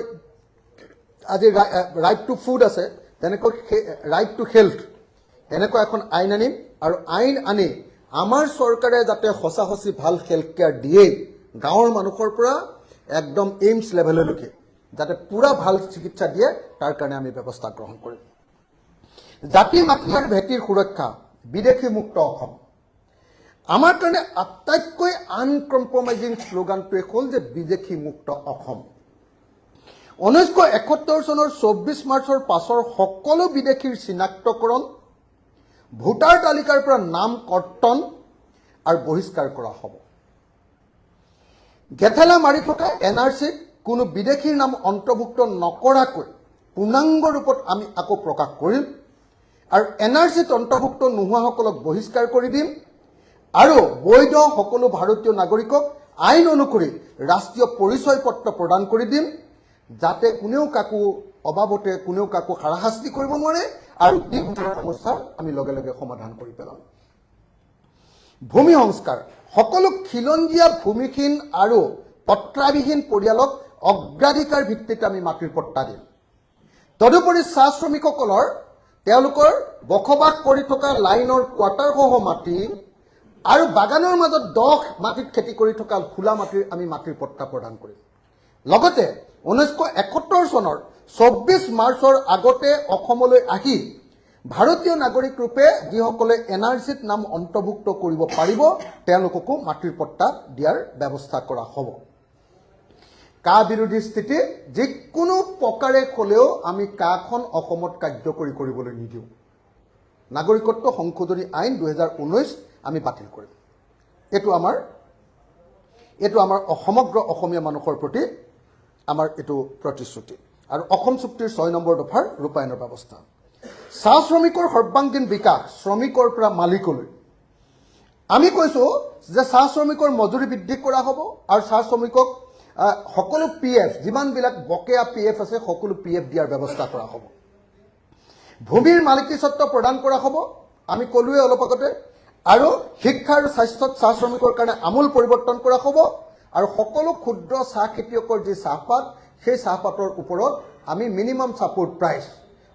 আজি ৰাইট টু ফুড আছে, তেনেকৈ ৰাইট টু হেল্থ, এনেকুৱা এখন আইন আনিম। আৰু আইন আনি আমাৰ চৰকাৰে যাতে সঁচা সঁচি ভাল হেল্থ কেয়াৰ দিয়েই, গাঁৱৰ মানুহৰ পৰা একদম এইমছ লেভেললৈকে যাতে পুৰা ভাল চিকিৎসা দিয়ে, তাৰ কাৰণে আমি ব্যৱস্থা গ্ৰহণ কৰিম। জাতি মাটি আৰু ভেটিৰ সুৰক্ষা, বিদেশী মুক্ত অসম। আমাৰ কাৰণে আটাইতকৈ আনকম্প্ৰমাইজিং শ্লোগানটোৱে হ'ল যে বিদেশী মুক্ত অসম। 1971 চনৰ 24 মাৰ্চৰ পাছৰ সকলো বিদেশীৰ চিনাক্তকৰণ, ভোটাৰ তালিকাৰ পৰা নাম কৰ্তন আৰু বহিষ্কাৰ কৰা হ'ব। গেথেলা মাৰি থকা NRCত কোনো বিদেশীৰ নাম অন্তৰ্ভুক্ত নকৰাকৈ পূৰ্ণাংগ ৰূপত আমি আকৌ প্ৰকাশ কৰিম। আৰু NRCত অন্তৰ্ভুক্ত নোহোৱাসকলক বহিষ্কাৰ কৰি দিম। আৰু বৈধ সকলো ভাৰতীয় নাগৰিকক আইন অনুসৰি ৰাষ্ট্ৰীয় পৰিচয় পত্ৰ প্ৰদান কৰি দিম, যাতে কোনেও কাকো অবাবতে কোনেও কাকো হাৰাশাস্তি কৰিব নোৱাৰে, আৰু এই সমস্যাৰ আমি লগে লগে সমাধান কৰি পেলাম। ভূমি সংস্কাৰ, সকলো খিলঞ্জীয়া ভূমিহীন আৰু পত্ৰাবিহীন পৰিয়ালক অগ্ৰাধিকাৰ ভিত্তিত আমি মাটিৰ পট্টা দিম। তদুপৰি চাহ শ্ৰমিকসকলৰ তেওঁলোকৰ বসবাস কৰি থকা লাইনৰ কোৱাৰ্টাৰসহ মাটি আৰু বাগানৰ মাজত 10 মাটিত খেতি কৰি থকা খোলা মাটিৰ আমি মাটিৰ পট্টা প্ৰদান কৰিম। লগতে 1971 চনৰ 24 মাৰ্চৰ আগতে অসমলৈ আহি ভাৰতীয় নাগৰিক ৰূপে যিসকলে NRCত নাম অন্তৰ্ভুক্ত কৰিব পাৰিব, তেওঁলোককো মাটিৰ পট্টা দিয়াৰ ব্যৱস্থা কৰা হ'ব। কা বিৰোধী স্থিতি যিকোনো প্ৰকাৰে হ'লেও আমি কাখন অসমত কাৰ্যকৰী কৰিবলৈ নিদিওঁ। নাগৰিকত্ব সংশোধনী আইন 2019 আমি বাতিল কৰিম। এইটো আমাৰ সমগ্ৰ অসমীয়া মানুহৰ প্ৰতি আমাৰ এইটো প্ৰতিশ্ৰুতি। আৰু অসম চুক্তিৰ 6 নম্বৰ দফাৰ ৰূপায়ণৰ ব্যৱস্থা চাহ শ্ৰমিকৰ সৰ্বাংগীন বিকাশ শ্ৰমিকৰ পৰা মালিকলৈ আমি কৈছো যে চাহ শ্ৰমিকৰ মজুৰি বৃদ্ধি কৰা হ'ব আৰু চাহ শ্ৰমিকক সকলো পিএফ যিমানবিলাক বকেয়া পিএফ আছে সকলো পিএফ দিয়াৰ ব্যৱস্থা কৰা হ'ব ভূমিৰ মালিকী স্বত্ব প্ৰদান কৰা হ'ব আমি কলোৱে অলপ আগতে আৰু শিক্ষা আৰু স্বাস্থ্যত চাহ শ্ৰমিকৰ কাৰণে আমূল পৰিৱৰ্তন কৰা হ'ব আৰু সকলো ক্ষুদ্ৰ চাহ খেতিয়কৰ যি চাহপাত সেই চাহপাতৰ ওপৰত আমি মিনিমাম ছাপোৰ্ট প্ৰাইচ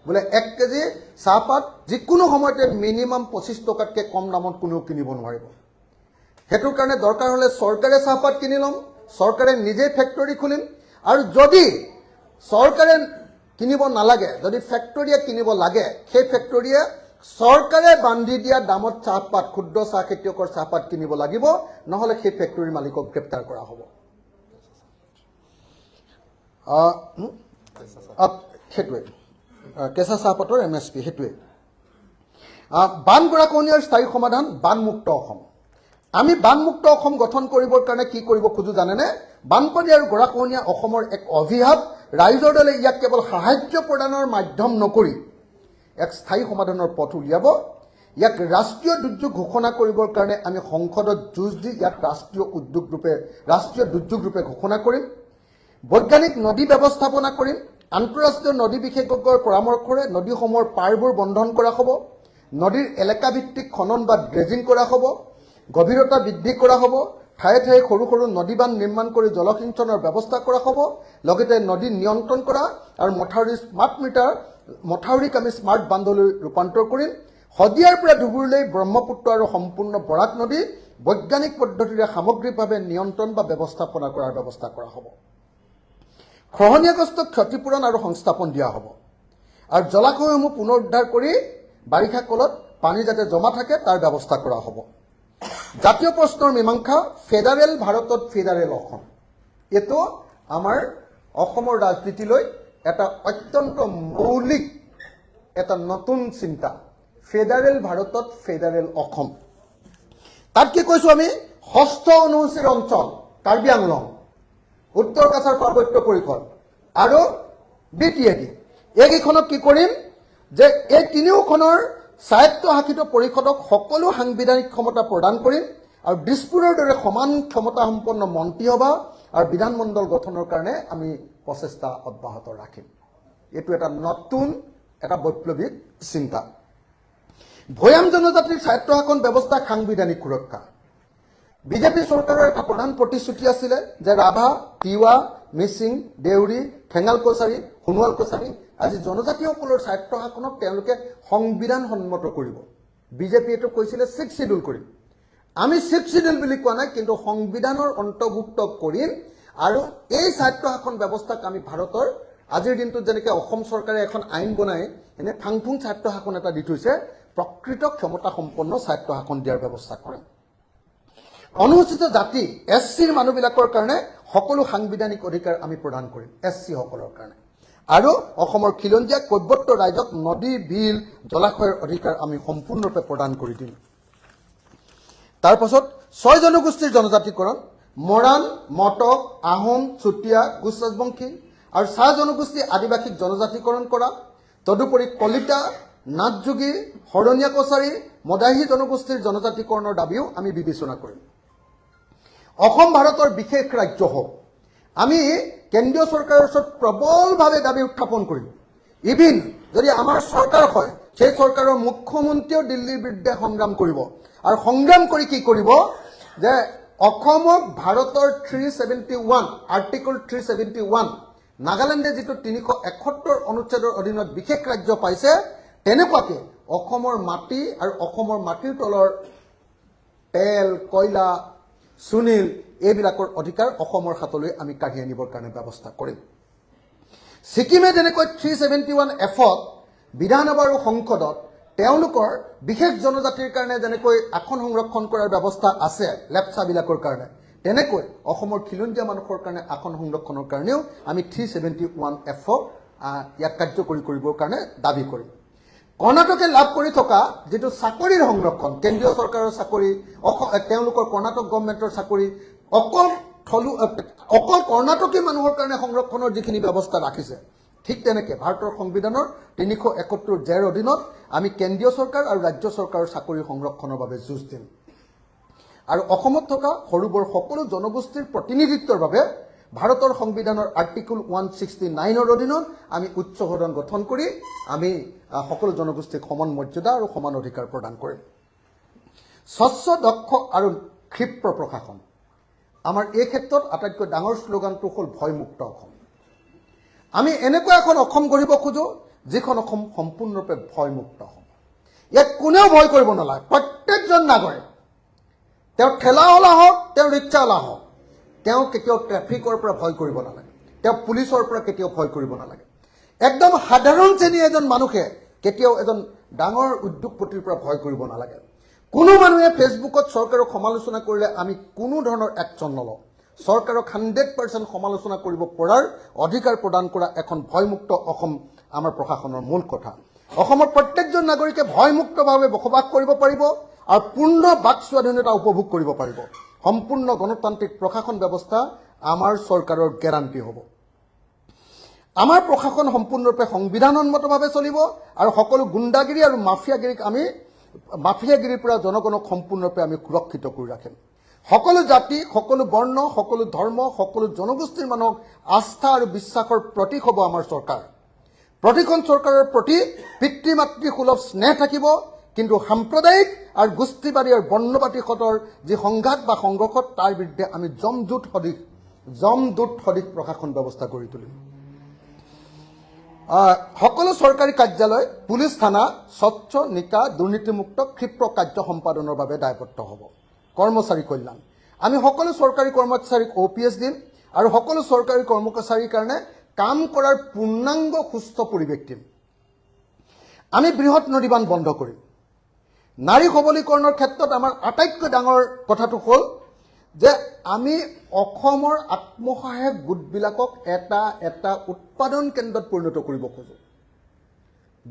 বোলে 1 কেজি চাহপাত যিকোনো সময়তে মিনিমাম 25 টকাতকৈ কম দামত কোনেও কিনিব নোৱাৰিব হেতুৰ কাৰণে দৰকাৰ হ'লে চৰকাৰে চাহপাত কিনি ল'ম চৰকাৰে নিজে ফেক্টৰী খুলিম আৰু যদি চৰকাৰে কিনিব নালাগে যদি ফেক্টৰীয়ে কিনিব লাগে সেই ফেক্টৰীয়ে চৰকাৰে বান্ধি দিয়া দামত চাহপাত ক্ষুদ্ৰ চাহ খেতিয়কৰ চাহপাত কিনিব লাগিব নহলে সেই ফেক্টৰীৰ মালিকক গ্ৰেপ্তাৰ কৰা হ'ব হেতুৱে কেঁচা চাহপাতৰ এমএছপি হেতুৱে বান গৰাখহনীয়াৰ স্থায়ী সমাধান বানমুক্ত অসম আমি বানমুক্ত অসম গঠন কৰিবৰ কাৰণে কি কৰিব খোজো জানেনে বানপানী আৰু গৰাখহনীয়া অসমৰ এক অভিশাপ ৰাইজৰ দলে ইয়াক কেৱল সাহায্য প্ৰদানৰ মাধ্যম নকৰি এক স্থায়ী সমাধানৰ পথ উলিয়াব ইয়াক ৰাষ্ট্ৰীয় দুৰ্যোগ ঘোষণা কৰিবৰ কাৰণে আমি সংসদত যুঁজ দি ইয়াক ৰাষ্ট্ৰীয় দুৰ্যোগ ৰূপে ঘোষণা কৰিম বৈজ্ঞানিক নদী ব্যৱস্থাপনা কৰিম আন্তঃৰাষ্ট্ৰীয় নদী বিশেষজ্ঞৰ পৰামৰ্শৰে নদীসমূহৰ পাৰবোৰ বন্ধন কৰা হ'ব নদীৰ এলেকা ভিত্তিক খনন বা ড্ৰেজিং কৰা হ'ব গভীৰতা বৃদ্ধি কৰা হ'ব ঠায়ে ঠায়ে সৰু সৰু নদীবান্ধ নিৰ্মাণ কৰি জলসিঞ্চনৰ ব্যৱস্থা কৰা হ'ব লগতে নদী নিয়ন্ত্ৰণ কৰা আৰু মথাউৰিক আমি স্মাৰ্ট বান্ধলৈ ৰূপান্তৰ কৰিম শদিয়াৰ পৰা ধুবুৰীলৈ ব্ৰহ্মপুত্ৰ আৰু সম্পূৰ্ণ বৰাক নদী বৈজ্ঞানিক পদ্ধতিৰে সামগ্ৰিকভাৱে নিয়ন্ত্ৰণ বা ব্যৱস্থাপনা কৰাৰ ব্যৱস্থা কৰা হ'ব খহনীয়াগ্ৰস্ত ক্ষতিপূৰণ আৰু সংস্থাপন দিয়া হ'ব আৰু জলাশয়সমূহ পুনৰুদ্ধাৰ কৰি বাৰিষা কালত পানী যাতে জমা থাকে তাৰ ব্যৱস্থা কৰা হ'ব জাতীয় প্ৰশ্নৰ মীমাংসা ফেডাৰেল ভাৰতত ফেডাৰেল অসম এটো আমাৰ অসমৰ ৰাজনীতিলৈ এটা অত্যন্ত মৌলিক এটা নতুন চিন্তা ফেডাৰেল ভাৰতত ফেডাৰেল অসম তাত কি কৈছো আমি ষষ্ঠ অনুসূচীৰ অঞ্চল কাৰ্বি আংলং উত্তৰ কাছাৰ পাৰ্বত্য পৰিষদ আৰু বিটিএডি এইকেইখনক কি কৰিম যে এই তিনিওখনৰ স্বায়ত্তশাসিত পৰিষদক সকলো সাংবিধানিক ক্ষমতা প্ৰদান কৰিম আৰু দিছপুৰৰ দৰে সমান ক্ষমতা সম্পন্ন মন্ত্ৰীসভা আৰু বিধানমণ্ডল গঠনৰ কাৰণে আমি প্ৰচেষ্টা অব্যাহত ৰাখিম এটো এটা নতুন এটা বৈপ্লৱিক চিন্তা ভৈয়াম জনজাতিৰ স্বায়ত্তশাসন ব্যৱস্থা সাংবিধানিক সুৰক্ষা বিজেপি চৰকাৰৰ এটা প্ৰধান প্ৰতিশ্ৰুতি আছিলে যে ৰাভা তিৱা মিচিং দেউৰী ঠেঙাল কছাৰী সোণোৱাল কছাৰী আজি জনজাতিসকলৰ স্বায়ত্তশাসনক তেওঁলোকে সংবিধান সন্মত কৰিব বিজেপি এটো কৈছিলে 6 শিডিউল কৰিম আমি 6 শিডিউল বুলি কোৱা নাই কিন্তু সংবিধানৰ অন্তৰ্ভুক্ত কৰিম আৰু এই স্বায়ত্তশাসন ব্যৱস্থাক আমি ভাৰতৰ আজিৰ দিনটোত যেনেকৈ অসম চৰকাৰে এখন আইন বনাই এনে ফাংফুং স্বায়ত্তশাসন এটা দি থৈছে প্ৰকৃত ক্ষমতা সম্পন্ন স্বায়ত্তশাসন দিয়াৰ ব্যৱস্থা কৰিম অনুসূচিত জাতি এছচিৰ মানুহবিলাকৰ কাৰণে সকলো সাংবিধানিক অধিকাৰ আমি প্ৰদান কৰিম এছচি সকলৰ কাৰণে আৰু অসমৰ খিলঞ্জীয়া কৈৱৰ্ত ৰাইজক নদী বিল জলাশয়ৰ অধিকাৰ আমি সম্পূৰ্ণৰূপে প্ৰদান কৰি দিম তাৰ পাছত 6 জনগোষ্ঠীৰ জনজাতিকৰণ মৰাণ মটক আহোম চুতীয়া কোচ ৰাজবংশী আৰু চাহ জনগোষ্ঠী আদিবাসীক জনজাতিকৰণ কৰা তদুপৰি কলিতা নাথযোগী হৰণীয়া কছাৰী মদাহী জনগোষ্ঠীৰ জনজাতিকৰণৰ দাবীও আমি বিবেচনা কৰিম অসম ভাৰতৰ বিশেষ ৰাজ্য হওক আমি কেন্দ্ৰীয় চৰকাৰৰ ওচৰত প্ৰবলভাৱে দাবী উত্থাপন কৰিম ইভিন যদি আমাৰ চৰকাৰ হয় সেই চৰকাৰৰ মুখ্যমন্ত্ৰীও দিল্লীৰ বিৰুদ্ধে সংগ্ৰাম কৰিব আৰু সংগ্ৰাম কৰি কি কৰিব যে অসমক ভাৰতৰ 371 আৰ্টিকল 371 নাগালেণ্ডে যেটো 371 অনুচ্ছেদৰ অধীনত বিশেষ ৰাজ্য পাইছে তেনেকুৱাকে অসমৰ মাটি আৰু অসমৰ মাটিৰ তলৰ তেল কয়লা সুনীল এইবিলাকৰ অধিকাৰ অসমৰ হাতলৈ আমি কাঢ়ি আনিবৰ কাৰণে ব্যৱস্থা কৰিম সিকিমে যেনেকৈ 371 এফত বিধানসভা আৰু সংসদত তেওঁলোকৰ বিশেষ জনজাতিৰ কাৰণে যেনেকৈ আসন সংৰক্ষণ কৰাৰ ব্যৱস্থা আছে লেপচাবিলাকৰ কাৰণে তেনেকৈ অসমৰ খিলঞ্জীয়া মানুহৰ কাৰণে আসন সংৰক্ষণৰ কাৰণেও আমি 371 এফ ইয়াক কাৰ্যকৰী কৰিবৰ কাৰণে দাবী কৰিম কৰ্ণাটকে লাভ কৰি থকা যেটো চাকৰিৰ সংৰক্ষণ কেন্দ্ৰীয় চৰকাৰৰ চাকৰি তেওঁলোকৰ কৰ্ণাটক গভৰ্ণমেণ্টৰ চাকৰি অকল কৰ্ণাটকী মানুহৰ কাৰণে সংৰক্ষণৰ যিখিনি ব্যৱস্থা ৰাখিছে ঠিক তেনেকৈ ভাৰতৰ সংবিধানৰ 371 জেৰ অধীনত আমি কেন্দ্ৰীয় চৰকাৰ আৰু ৰাজ্য চৰকাৰৰ চাকৰি সংৰক্ষণৰ বাবে যুঁজ দিম আৰু অসমত থকা সৰু বৰ সকলো জনগোষ্ঠীৰ প্ৰতিনিধিত্বৰ বাবে ভাৰতৰ সংবিধানৰ আৰ্টিকল 169ৰ অধীনত আমি উচ্চ সদন গঠন কৰি আমি সকলো জনগোষ্ঠীক সমান মৰ্যাদা আৰু সমান অধিকাৰ প্ৰদান কৰিম স্বচ্ছ দক্ষ আৰু ক্ষিপ্ৰ প্ৰশাসন আমাৰ এই ক্ষেত্ৰত আটাইতকৈ ডাঙৰ শ্লোগানটো হ'ল ভয়মুক্ত অসম আমি এনেকুৱা এখন অসম গঢ়িব খোজো যিখন অসম সম্পূৰ্ণৰূপে ভয়মুক্ত অসম ইয়াত কোনেও ভয় কৰিব নালাগে প্ৰত্যেকজন নাগৰিক তেওঁ ঠেলাৱালা হওক তেওঁ ৰিক্সাৱালা হওক তেওঁ কেতিয়াও ট্ৰেফিকৰ পৰা ভয় কৰিব নালাগে তেওঁ পুলিচৰ পৰা কেতিয়াও ভয় কৰিব নালাগে একদম সাধাৰণ শ্ৰেণীৰ এজন মানুহে কেতিয়াও এজন ডাঙৰ উদ্যোগপতিৰ পৰা ভয় কৰিব নালাগে কোনো মানুহে ফেচবুকত চৰকাৰক সমালোচনা কৰিলে আমি কোনো ধৰণৰ একশ্যন নলওঁ চৰকাৰক 100% সমালোচনা কৰিব পৰাৰ অধিকাৰ প্ৰদান কৰা এখন ভয়মুক্ত অসম আমাৰ প্ৰশাসনৰ মূল কথা অসমৰ প্ৰত্যেকজন নাগৰিকে ভয়মুক্তভাৱে বসবাস কৰিব পাৰিব আৰু পূৰ্ণ বাক স্বাধীনতা উপভোগ কৰিব পাৰিব সম্পূৰ্ণ গণতান্ত্ৰিক প্ৰশাসন ব্যৱস্থা আমাৰ চৰকাৰৰ গ্যাৰান্টি হ'ব আমাৰ প্ৰশাসন সম্পূৰ্ণৰূপে সংবিধানসন্মতভাৱে চলিব আৰু সকলো গুণ্ডাগিৰি আৰু মাফিয়াগিৰিৰ পৰা জনগণক সম্পূৰ্ণৰূপে আমি সুৰক্ষিত কৰি ৰাখিম সকলো জাতি সকলো বৰ্ণ সকলো ধৰ্ম সকলো জনগোষ্ঠীৰ মানুহক আস্থা আৰু বিশ্বাসৰ প্ৰতীক হ'ব আমাৰ চৰকাৰ প্ৰতিখন চৰকাৰৰ প্ৰতি পিতৃ মাতৃ সুলভ স্নেহ থাকিব কিন্তু সাম্প্ৰদায়িক আৰু গোষ্ঠীবাদী আৰু বৰ্ণবাদীহঁতৰ যি সংঘাত বা সংঘৰ্ষত তাৰ বিৰুদ্ধে আমি জমদূত সদৃশ প্ৰশাসন ব্যৱস্থা গঢ়ি তুলিম সকলো চৰকাৰী কাৰ্যালয় পুলিচ থানা স্বচ্ছ নিকা দুৰ্নীতিমুক্ত ক্ষিপ্ৰ কাৰ্য সম্পাদনৰ বাবে দায়বদ্ধ হ'ব কৰ্মচাৰী কল্যাণ আমি সকলো চৰকাৰী কৰ্মচাৰীক OPS দিম আৰু সকলো চৰকাৰী কৰ্মচাৰীৰ কাৰণে কাম কৰাৰ পূৰ্ণাংগ সুস্থ পৰিৱেশ দিম আমি বৃহৎ নদীবান বন্ধ কৰিম নাৰী সবলীকৰণৰ ক্ষেত্ৰত আমাৰ আটাইতকৈ ডাঙৰ কথাটো হ'ল যে আমি অসমৰ আত্মসহায়ক গোটবিলাকক এটা উৎপাদন কেন্দ্ৰত পৰিণত কৰিব খোজো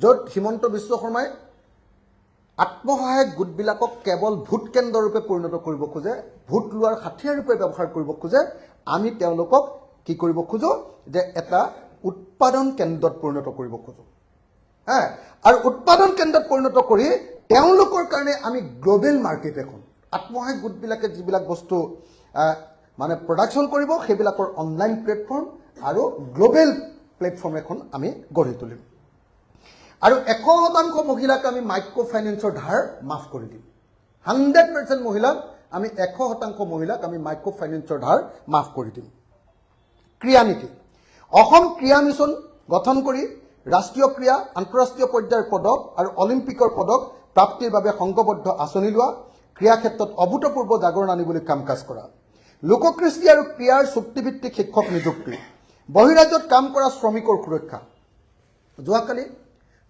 য'ত হিমন্ত বিশ্ব শৰ্মাই আত্মসহায়ক গোটবিলাকক কেৱল ভোট কেন্দ্ৰৰূপে পৰিণত কৰিব খোজে ভোট লোৱাৰ হাথিয়াৰ ৰূপে ব্যৱহাৰ কৰিব খোজে আমি তেওঁলোকক কি কৰিব খোজো যে এটা উৎপাদন কেন্দ্ৰত পৰিণত কৰিব খোজো আৰু উৎপাদন কেন্দ্ৰত পৰিণত কৰি তেওঁলোকৰ কাৰণে আমি গ্লোবেল মাৰ্কেট এখন আত্মসহায়ক গোটবিলাকে যিবিলাক বস্তু মানে প্ৰডাকশ্যন কৰিব সেইবিলাকৰ অনলাইন প্লেটফৰ্ম আৰু গ্লোবেল প্লেটফৰ্ম এখন আমি গঢ়ি তুলিম আৰু 100% মহিলাক আমি মাইক্ৰ ফাইনেন্সৰ ধাৰ মাফ কৰি দিম 100% মহিলাক আমি 100% মহিলাক আমি মাইক্ৰ ফাইনেন্সৰ ধাৰ মাফ কৰি দিম ক্ৰীড়া নীতি অসম ক্ৰীড়া মিছন গঠন কৰি ৰাষ্ট্ৰীয় ক্ৰীড়া আন্তঃৰাষ্ট্ৰীয় পৰ্যায়ৰ পদক আৰু অলিম্পিকৰ পদক প্ৰাপ্তিৰ বাবে সংঘবদ্ধ আঁচনি লোৱা ক্ৰীড়া ক্ষেত্ৰত অভূতপূৰ্ব জাগৰণ আনিবলৈ কাম কাজ কৰা লোককৃষ্টি আৰু ক্ৰীড়াৰ চুক্তিভিত্তিক শিক্ষক নিযুক্তি বহিৰাজ্যত কাম কৰা শ্ৰমিকৰ সুৰক্ষা যোৱাকালি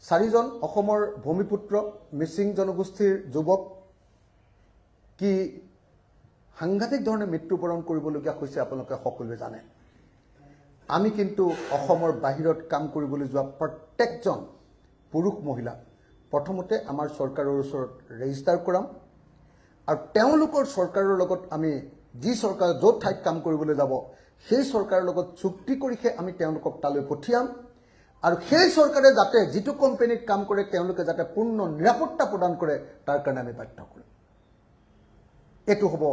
4জন অসমৰ ভূমিপুত্ৰ মিচিং জনগোষ্ঠীৰ যুৱক কি সাংঘাতিক ধৰণে মৃত্যুবৰণ কৰিবলগীয়া হৈছে আপোনালোকে সকলোৱে জানে আমি কিন্তু অসমৰ বাহিৰত কাম কৰিবলৈ যোৱা প্ৰত্যেকজন পুৰুষ মহিলা প্ৰথমতে আমাৰ চৰকাৰৰ ওচৰত ৰেজিষ্টাৰ কৰাম আৰু তেওঁলোকৰ চৰকাৰৰ লগত আমি যি চৰকাৰ য'ত ঠাইত কাম কৰিবলৈ যাব সেই চৰকাৰৰ লগত চুক্তি কৰিহে আমি তেওঁলোকক তালৈ পঠিয়াম আৰু সেই চৰকাৰে যাতে যিটো কোম্পানীত কাম কৰে তেওঁলোকে যাতে পূৰ্ণ নিৰাপত্তা প্ৰদান কৰে তাৰ কাৰণে আমি বাধ্য কৰিম এইটো হ'ব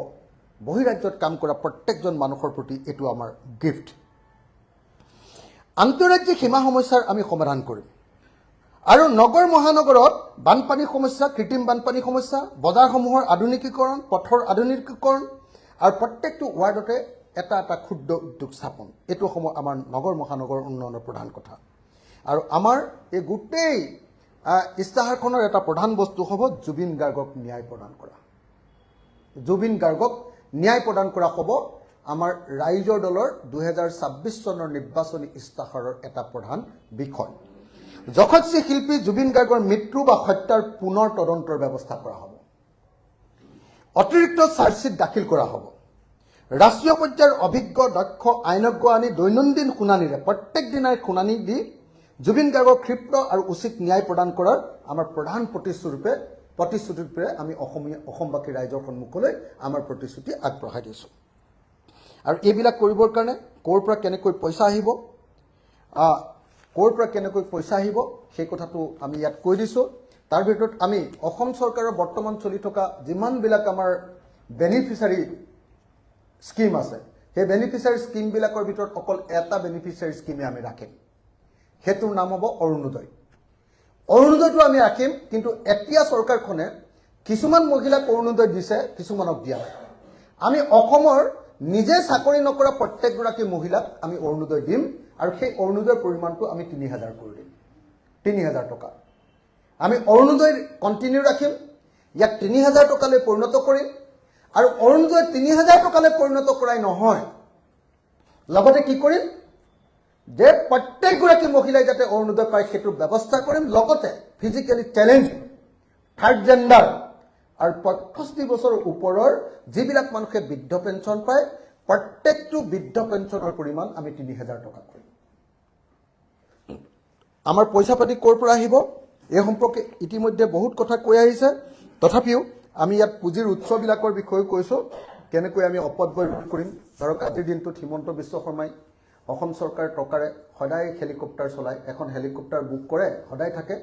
বহিৰাজ্যত কাম কৰা প্ৰত্যেকজন মানুহৰ প্ৰতি এইটো আমাৰ গিফ্ট আন্তঃৰাজ্যিক সীমা সমস্যাৰ আমি সমাধান কৰিম আৰু নগৰ মহানগৰত বানপানী সমস্যা কৃত্ৰিম বানপানী সমস্যা বজাৰসমূহৰ আধুনিকীকৰণ পথৰ আধুনিকীকৰণ আৰু প্ৰত্যেকটো ৱাৰ্ডতে এটা ক্ষুদ্ৰ উদ্যোগ স্থাপন এইটো আমাৰ নগৰ মহানগৰ উন্নয়নৰ প্ৰধান কথা আৰু আমাৰ এই গোটেই ইস্তাহাৰখনৰ এটা প্ৰধান বস্তু হ'ব জুবিন গাৰ্গক ন্যায় প্ৰদান কৰা জুবিন গাৰ্গক ন্যায় প্ৰদান কৰা হ'ব আমাৰ ৰাইজৰ দলৰ 2026 চনৰ নিৰ্বাচনী ইস্তাহাৰৰ এটা প্ৰধান বিষয় যশস্বী শিল্পী জুবিন গাৰ্গৰ মৃত্যু বা হত্যাৰ পুনৰ তদন্তৰ ব্যৱস্থা কৰা হ'ব অতিৰিক্ত চাৰ্জশ্বিট দাখিল কৰা হ'ব ৰাষ্ট্ৰীয় পৰ্যায়ৰ অভিজ্ঞ দক্ষ আইনজ্ঞ আনি দৈনন্দিন শুনানিৰে প্ৰত্যেক দিনাই শুনানি দি জুবিন গাৰ্গক ক্ষিপ্ৰ আৰু উচিত ন্যায় প্ৰদান কৰাৰ আমাৰ প্ৰধান প্ৰতিশ্ৰুতিৰূপে আমি অসমবাসী ৰাইজৰ সন্মুখলৈ আমাৰ প্ৰতিশ্ৰুতি আগবঢ়াই দিছোঁ আৰু এইবিলাক কৰিবৰ কাৰণে ক'ৰ পৰা কেনেকৈ পইচা আহিব ক'ৰ পৰা কেনেকৈ পইচা আহিব সেই কথাটো আমি ইয়াত কৈ দিছোঁ। তাৰ ভিতৰত আমি অসম চৰকাৰৰ বৰ্তমান চলি থকা যিমানবিলাক আমাৰ বেনিফিচিয়াৰী স্কিম আছে, সেই বেনিফিচিয়াৰী স্কিমবিলাকৰ ভিতৰত অকল এটা বেনিফিচিয়াৰী স্কিমে আমি ৰাখিম, সেইটোৰ নাম হ'ব অৰুণোদয়। অৰুণোদয়টো আমি ৰাখিম, কিন্তু এতিয়া চৰকাৰখনে কিছুমান মহিলাক অৰুণোদয় দিছে, কিছুমানক দিয়া নাই। আমি অসমৰ নিজে চাকৰি নকৰা প্ৰত্যেকগৰাকী মহিলাক আমি অৰুণোদয় দিম, আৰু সেই অৰুণোদয়ৰ পৰিমাণটো আমি ৩,০০০ কৰি দিম, ৩,০০০ টকা। আমি অৰুণোদয় কণ্টিনিউ ৰাখিম, ইয়াক ৩,০০০ টকালৈ পৰিণত কৰিম, আৰু অৰুণোদয় ৩,০০০ টকালৈ পৰিণত কৰাই নহয়, লগতে কি কৰিম যে প্ৰত্যেকগৰাকী মহিলাই যাতে অৰুণোদয় পায় সেইটোৰ ব্যৱস্থা কৰিম। লগতে ফিজিকেলি চেলেঞ্জ, থাৰ্ড জেণ্ডাৰ আৰু 65 বছৰৰ ওপৰৰ যিবিলাক মানুহে বৃদ্ধ পেঞ্চন পায়, প্ৰত্যেকটো বৃদ্ধ পেঞ্চনৰ পৰিমাণ আমি ৩,০০০ টকা কৰিম। আমাৰ পইচা পাতি ক'ৰ পৰা আহিব এই সম্পৰ্কে ইতিমধ্যে বহুত কথা কৈ আহিছে। তথাপিও আমি ইয়াত পুঁজিৰ উৎসবিলাকৰ বিষয়ে কৈছোঁ, কেনেকৈ আমি অপব্যয় ৰোধ কৰিম। ধৰক আজিৰ দিনটোত হিমন্ত বিশ্ব শৰ্মাই অসম চৰকাৰ টকাৰে সদায় হেলিকপ্টাৰ চলায়, এখন হেলিকপ্টাৰ বুক কৰে সদায় থাকে,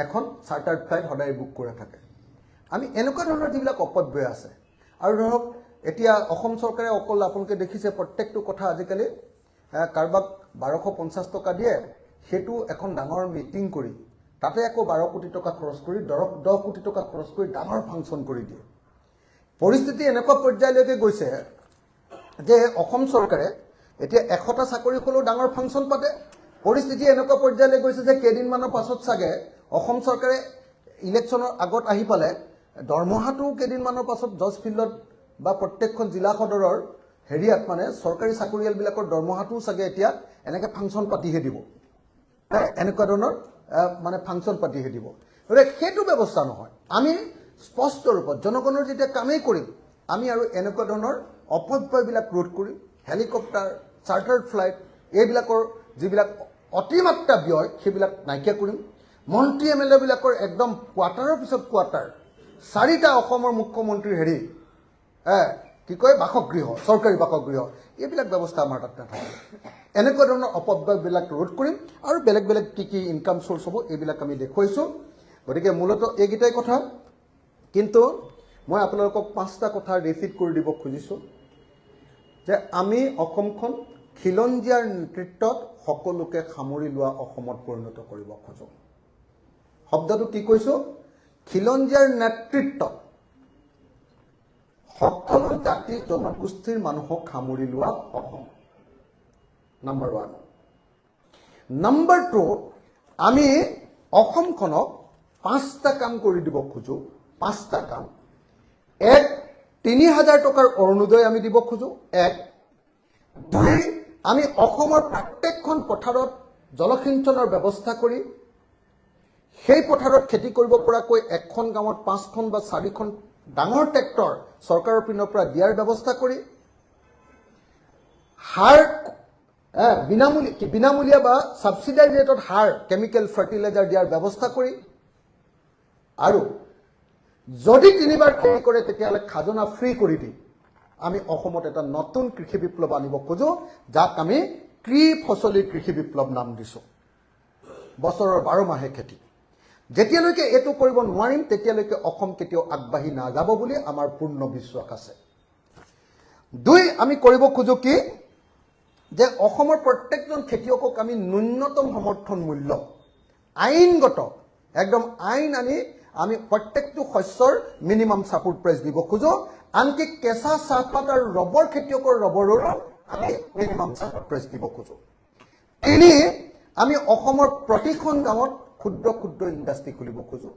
এখন চাৰ্টাৰ্ড ফ্লাইট সদায় বুক কৰে থাকে। আমি এনেকুৱা ধৰণৰ যিবিলাক অপব্যয় আছে, আৰু ধৰক এতিয়া অসম চৰকাৰে অকল আপোনালোকে দেখিছে প্ৰত্যেকটো কথা আজিকালি কাৰোবাক 1250 টকা দিয়ে, সেইটো এখন ডাঙৰ মিটিং কৰি তাতে আকৌ 12 কোটি টকা খৰচ কৰি 10 কোটি টকা খৰচ কৰি ডাঙৰ ফাংচন কৰি দিয়ে। পৰিস্থিতি এনেকুৱা পৰ্যায়লৈকে গৈছে যে অসম চৰকাৰে এতিয়া 100টা চাকৰি হ'লেও ডাঙৰ ফাংচন পাতে। পৰিস্থিতি এনেকুৱা পৰ্যায়লৈ গৈছে যে কেইদিনমানৰ পাছত চাগে অসম চৰকাৰে ইলেকশ্যনৰ আগত আহি পালে দৰমহাটো কেইদিনমানৰ পাছত জজ ফিল্ডত বা প্ৰত্যেকখন জিলা সদৰৰ হেৰিয়াত মানে চৰকাৰী চাকৰিয়ালবিলাকৰ দৰমহাটোও চাগে এতিয়া এনেকৈ ফাংচন পাতিহে দিব, এনেকুৱা ধৰণৰ মানে ফাংচন পাতিহে দিব। সেইটো ব্যৱস্থা নহয়। আমি স্পষ্ট ৰূপত জনগণৰ যেতিয়া কামেই কৰিম, আমি আৰু এনেকুৱা ধৰণৰ অপব্যয়বিলাক ৰোধ কৰিম। হেলিকপ্টাৰ, চাৰ্টাৰ্ড ফ্লাইট এইবিলাকৰ যিবিলাক অতিমাত্ৰা ব্যয় সেইবিলাক নাইকিয়া কৰিম। মন্ত্ৰী এম এল এবিলাকৰ একদম কোৱাৰ্টাৰৰ পিছত কোৱাৰ্টাৰ, 4টা অসমৰ মুখ্যমন্ত্ৰীৰ হেৰি কি কয় বাসগৃহ, চৰকাৰী বাসগৃহ, এইবিলাক ব্যৱস্থা আমাৰ তাত নাথাকে। এনেকুৱা ধৰণৰ অপব্যয়বিলাক ৰোধ কৰিম, আৰু বেলেগ বেলেগ কি কি ইনকাম চ'ৰ্চ হ'ব এইবিলাক আমি দেখুৱাইছোঁ। গতিকে মূলতঃ এইকেইটাই কথা। কিন্তু মই আপোনালোকক 5টা কথা ৰিপিট কৰি দিব খুজিছোঁ যে আমি অসমখন খিলঞ্জীয়াৰ নেতৃত্বত সকলোকে সামৰি লোৱা অসমত পৰিণত কৰিব খোজোঁ। শব্দটো কি কৈছোঁ? খিলঞ্জীয়াৰ নেতৃত্বত সকলো জাতি জনগোষ্ঠীৰ মানুহক সামৰি লোৱা অসম, নম্বৰ 1। নম্বৰ 2, আমি অসমখনক 5টা কাম কৰি দিব খোজোঁ। 5টা কাম। 1, ৩,০০০ টকাৰ অৰুণোদয় আমি দিব খোজোঁ। 1, 2, আমি অসমৰ প্ৰত্যেকখন পথাৰত জলসিঞ্চনৰ ব্যৱস্থা কৰি সেই পথাৰত খেতি কৰিব পৰাকৈ এখন গাঁৱত 5খন বা 4খন ডাঙৰ ট্ৰেক্টৰ চৰকাৰৰ পিনৰ পৰা দিয়াৰ ব্যৱস্থা কৰি, সাৰ বিনামূলীয়া বা ছাবচিডাৰী ৰেটত সাৰ, কেমিকেল ফাৰ্টিলাইজাৰ দিয়াৰ ব্যৱস্থা কৰি, আৰু যদি 3বাৰ খেতি কৰে তেতিয়াহ'লে খাজনা ফ্ৰী কৰি দি আমি অসমত এটা নতুন কৃষি বিপ্লৱ আনিব খোজোঁ, যাক আমি ত্ৰিফচলী কৃষি বিপ্লৱ নাম দিছোঁ। বছৰৰ 12 মাহে খেতি। যেতিয়ালৈকে এইটো কৰিব নোৱাৰিম তেতিয়ালৈকে অসম কেতিয়াও আগবাঢ়ি নাযাব বুলি আমাৰ পূৰ্ণ বিশ্বাস আছে। 2, আমি কৰিব খোজোঁ কি যে অসমৰ প্ৰত্যেকজন খেতিয়কক আমি ন্যূনতম সমৰ্থন মূল্য আইনগত একদম আইন আনি আমি প্ৰত্যেকটো শস্যৰ মিনিমাম ছাপোৰ্ট প্ৰাইচ দিব খোজোঁ। আনকি কেঁচা চাহপাত আৰু ৰবৰ খেতিয়কৰ ৰবৰৰ আমি মিনিমাম ছাপোৰ্ট প্ৰাইচ দিব খোজোঁ। 3, আমি অসমৰ প্ৰতিখন গাঁৱত ক্ষুদ্ৰ ক্ষুদ্ৰ ইণ্ডাষ্ট্ৰী খুলিব খোজোঁ।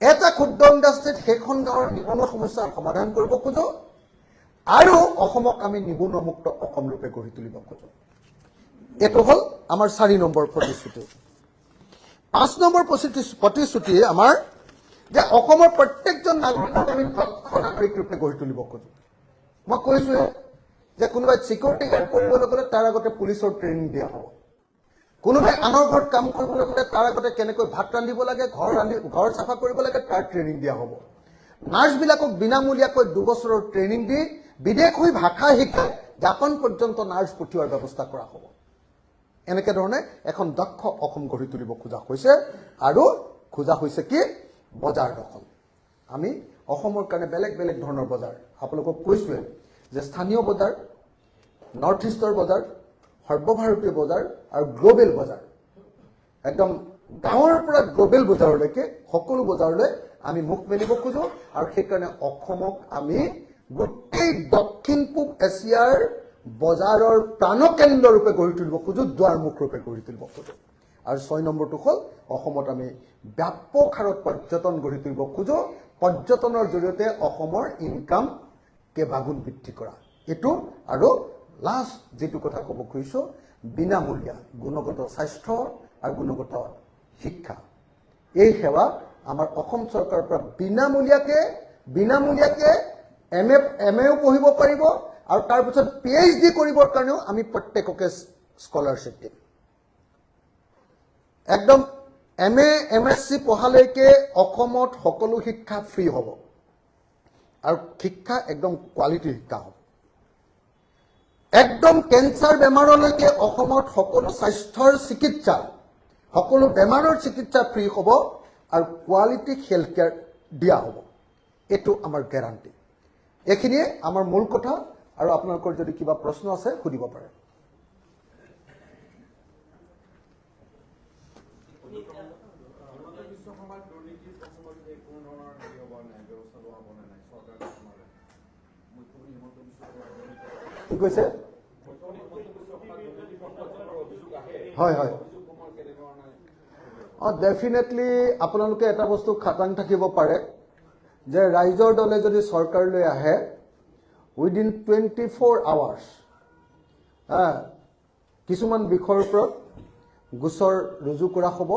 এটা ক্ষুদ্ৰ ইণ্ডাষ্ট্ৰীত সেইখন গাঁৱৰ নিবনুৱা সমস্যাৰ সমাধান কৰিব খোজোঁ, আৰু অসমক আমি নিবনুৱামুক্ত অসম ৰূপে গঢ়ি তুলিব খোজোঁ। এইটো হ'ল আমাৰ 4 নম্বৰ প্ৰতিশ্ৰুতি। 5 নম্বৰ প্ৰতিশ্ৰুতি আমাৰ যে অসমৰ প্ৰত্যেকজন নাগৰিকক আমি দক্ষ নাগৰিক ৰূপে গঢ়ি তুলিব খোজোঁ। মই কৈছোঁহে যে কোনোবাই চিকিউৰিটি গাৰ্ড কৰিবলৈ গ'লে তাৰ আগতে পুলিচৰ ট্ৰেইনিং দিয়া হ'ব। কোনোবাই আনৰ ঘৰত কাম কৰিবলৈ গ'লে তাৰ আগতে কেনেকৈ ভাত ৰান্ধিব লাগে, ঘৰ চাফা কৰিব লাগে, তাৰ ট্ৰেইনিং দিয়া হ'ব। নাৰ্ছবিলাকক বিনামূলীয়াকৈ 2 বছৰৰ ট্ৰেইনিং দি বিদেশ হৈ ভাষা শিকাই জাপান পৰ্যন্ত নাৰ্ছ পঠিওৱাৰ ব্যৱস্থা কৰা হ'ব। এনেকৈ ধৰণে এখন দক্ষ অসম গঢ়ি তুলিব খোজা হৈছে আৰু খোজা হৈছে কি বজাৰ দখল আমি অসমৰ কাৰণে বেলেগ বেলেগ ধৰণৰ বজাৰ আপোনালোকক কৈছোৱে যে স্থানীয় বজাৰ নৰ্থ ইষ্টৰ বজাৰ সৰ্বভাৰতীয় বজাৰ আৰু গ্লোবেল বজাৰ একদম গাঁৱৰ পৰা গ্লোবেল বজাৰলৈকে সকলো বজাৰলৈ আমি মুখ মেলিব খোজো আৰু সেইকাৰণে অসমক আমি গোটেই দক্ষিণ পূব এছিয়াৰ বজাৰৰ প্ৰাণকেন্দ্ৰ ৰূপে গঢ়ি তুলিব খোজো দুৱাৰমুখ ৰূপে গঢ়ি তুলিব খোজো আৰু 6 নম্বৰটো হ'ল অসমত আমি ব্যাপক হাৰত পৰ্যটন গঢ়ি তুলিব খোজো পৰ্যটনৰ জৰিয়তে অসমৰ ইনকাম কেইবাগুণ বৃদ্ধি কৰা এইটো আৰু লাষ্ট যেটো কথা ক'ব খুজিছো বিনামূলীয়া গুণগত স্বাস্থ্য আৰু গুণগত শিক্ষা এই সেৱা আমাৰ অসম চৰকাৰৰ পৰা বিনামূলীয়াকে এমএও পঢ়িব পাৰিব আৰু তাৰ পিছত পিএইচডি কৰিবৰ কাৰণেও আমি প্ৰত্যেককে স্কলাৰশ্বিপ দিম একদম এমএ এমএসসি পঢ়ালৈকে অসমত সকলো শিক্ষা ফ্ৰী হ'ব আৰু শিক্ষা একদম কোৱালিটিৰ শিক্ষা হ'ব একদম কেন্সাৰ বেমাৰলৈকে অসমত সকলো স্বাস্থ্যৰ চিকিৎসা সকলো বেমাৰৰ চিকিৎসা ফ্ৰী হ'ব আৰু কোৱালিটি হেল্থ কেয়াৰ দিয়া হ'ব এইটো আমাৰ গ্যাৰান্টি এইখিনিয়ে আমাৰ মূল কথা আৰু আপোনালোকৰ যদি কিবা প্ৰশ্ন আছে সুধিব পাৰে কি কৈছে হয় হয় ডেফিনেটলি আপোনালোকে এটা বস্তু খাটাং থাকিব পাৰে যে ৰাইজৰ দলে যদি চৰকাৰলৈ আহে উইদিন 24 আৱাৰ্ছ কিছুমান বিষয়ৰ ওপৰত গোচৰ ৰুজু কৰা হ'ব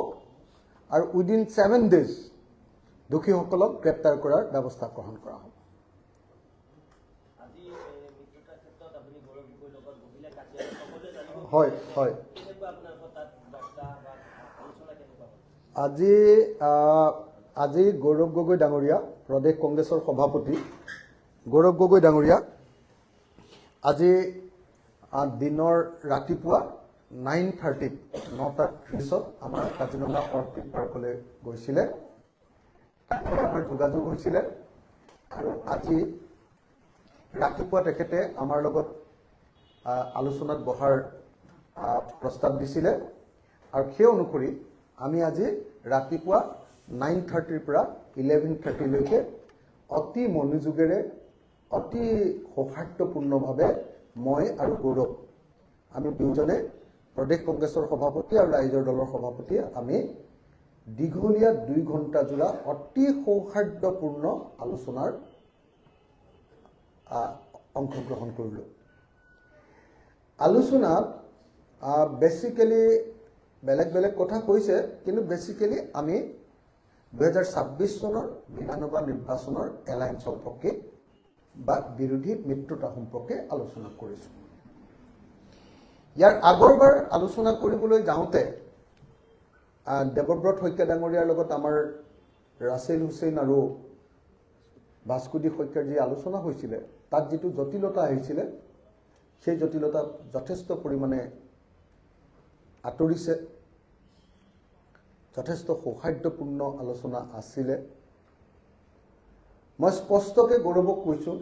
আৰু উইদিন 7 ডেজ দোষীসকলক গ্ৰেপ্তাৰ কৰাৰ ব্যৱস্থা গ্ৰহণ কৰা হ'ব হয় হয় আজি গৌৰৱ গগৈ ডাঙৰীয়া প্ৰদেশ কংগ্ৰেছৰ সভাপতি গৌৰৱ গগৈ ডাঙৰীয়া আজি দিনৰ ৰাতিপুৱা 9:30 আমাৰ কাজিৰঙা অৰ্কিড পাৰ্কলৈ গৈছিলে আমাৰ যোগাযোগ হৈছিলে আৰু আজি ৰাতিপুৱা তেখেতে আমাৰ লগত আলোচনাত বহাৰ প্ৰস্তাৱ দিছিলে আৰু সেই অনুসৰি আমি আজি ৰাতিপুৱা 9:30 পৰা 11:30 লৈকে অতি মনোযোগেৰে অতি সৌহাৰ্দ্যপূৰ্ণভাৱে মই আৰু গৌৰৱ আমি দুজনে প্ৰদেশ কংগ্ৰেছৰ সভাপতি আৰু ৰাইজৰ দলৰ সভাপতি আমি দীঘলীয়া 2 ঘণ্টা জোৰা অতি সৌহাৰ্দ্যপূৰ্ণ আলোচনাৰ অংশগ্ৰহণ কৰিলোঁ আলোচনাত বেসিক্যালি বেলেগ বেলেগ কথা কৈছে কিন্তু বেসিক্যালি আমি 2026 চনৰ বিধানসভা নিৰ্বাচনৰ এলায়েন্স সম্পৰ্কে বা বিৰোধী মিত্ৰতা সম্পৰ্কে আলোচনা কৰিছো ইয়াৰ আগৰবাৰ আলোচনা কৰিবলৈ যাওঁতে দেৱব্ৰত শইকীয়া ডাঙৰীয়াৰ লগত আমাৰ ৰাছেল হুছেইন আৰু ভাস্কুদি শইকীয়াৰ যি আলোচনা হৈছিলে তাত যেটো জটিলতা আহিছিলে সেই জটিলতা যথেষ্ট পৰিমাণে আঁতৰিছে যথেষ্ট সৌহাৰ্দ্যপূৰ্ণ আলোচনা আছিলে মই স্পষ্টকৈ গৌৰৱক কৈছো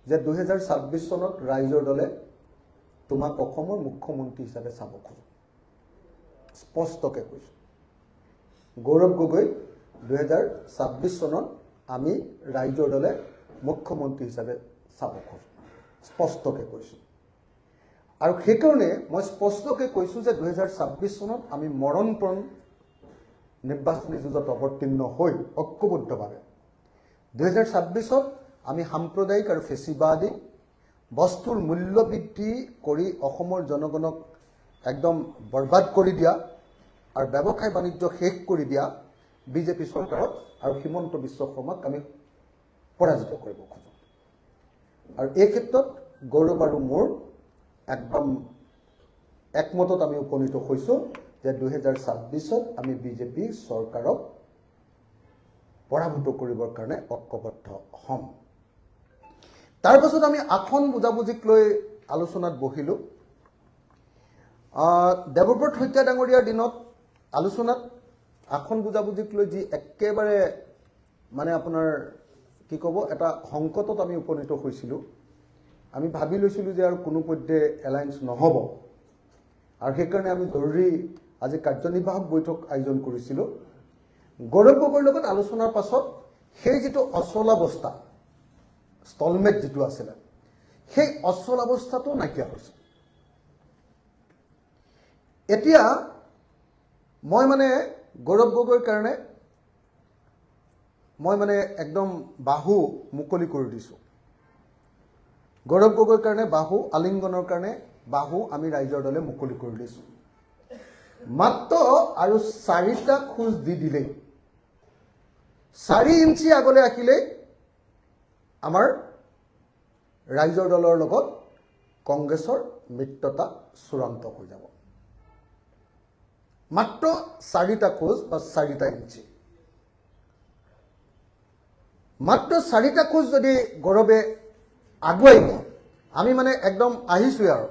যে 2026 চনত ৰাইজৰ দলে তোমাক অসমৰ মুখ্যমন্ত্ৰী হিচাপে চাব খোজে স্পষ্টকৈ কৈছো গৌৰৱ গগৈ 2026 চনত আমি ৰাইজৰ দলে মুখ্যমন্ত্ৰী হিচাপে চাব খোজো স্পষ্টকৈ কৈছো আৰু সেইকাৰণে মই স্পষ্টকৈ কৈছো যে 2026 চনত আমি মৰণপণ নিৰ্বাচনী যুঁজত অৱতীৰ্ণ হৈ ঐক্যবদ্ধভাৱে 2026ত আমি সাম্প্ৰদায়িক আৰু ফেচিবাদী বস্তুৰ মূল্য বৃদ্ধি কৰি অসমৰ জনগণক একদম বৰবাদ কৰি দিয়া আৰু ব্যৱসায় বাণিজ্য শেষ কৰি দিয়া বিজেপি চৰকাৰক আৰু হিমন্ত বিশ্ব শৰ্মাক আমি পৰাজিত কৰিব খোজো আৰু এই ক্ষেত্ৰত গৌৰৱ আৰু মোৰ একদম একমতত আমি উপনীত হৈছো যে 2026ত আমি বিজেপি চৰকাৰক পৰাভূত কৰিবৰ কাৰণে ঐক্যবদ্ধ হম তাৰ পাছত আমি আসন বুজাবুজিক লৈ আলোচনাত বহিলো দেৱব্ৰত শইকীয়া ডাঙৰীয়াৰ দিনত আলোচনাত আসন বুজাবুজিক লৈ যি একেবাৰে মানে আপোনাৰ কি ক'ব এটা সংকটত আমি উপনীত হৈছিলোঁ। আমি ভাবি লৈছিলোঁ যে আৰু কোনো পধ্যে এলায়েন্স নহ'ব, আৰু সেইকাৰণে আমি জৰুৰী আজি কাৰ্যনিৰ্বাহক বৈঠক আয়োজন কৰিছিলোঁ। গৌৰৱ গগৈৰ লগত আলোচনাৰ পাছত সেই যিটো অচলাৱস্থা, ষ্টলমেট যিটো আছিলে, সেই অচলাৱস্থাটো নাইকিয়া হৈছে। এতিয়া মই মানে গৌৰৱ গগৈৰ কাৰণে মই মানে একদম বাহু মুকলি কৰি দিছোঁ। গৌৰৱ গগৈৰ কাৰণে বাহু আলিংগনৰ কাৰণে বাহু আমি ৰাইজৰ দলে মুকলি কৰি দিছোঁ। মাত্ৰ আৰু 4টা খোজ দি দিলেই, 4 ইঞ্চি আগলৈ আহিলেই আমাৰ ৰাইজৰ দলৰ লগত কংগ্ৰেছৰ মিত্ৰতা চূড়ান্ত হৈ যাব। মাত্ৰ 4টা খোজ বা 4টা ইঞ্চি, মাত্ৰ 4টা খোজ যদি গৌৰৱে আগুৱাই দিয়ে, আমি মানে একদম আহিছোঁৱে আৰু।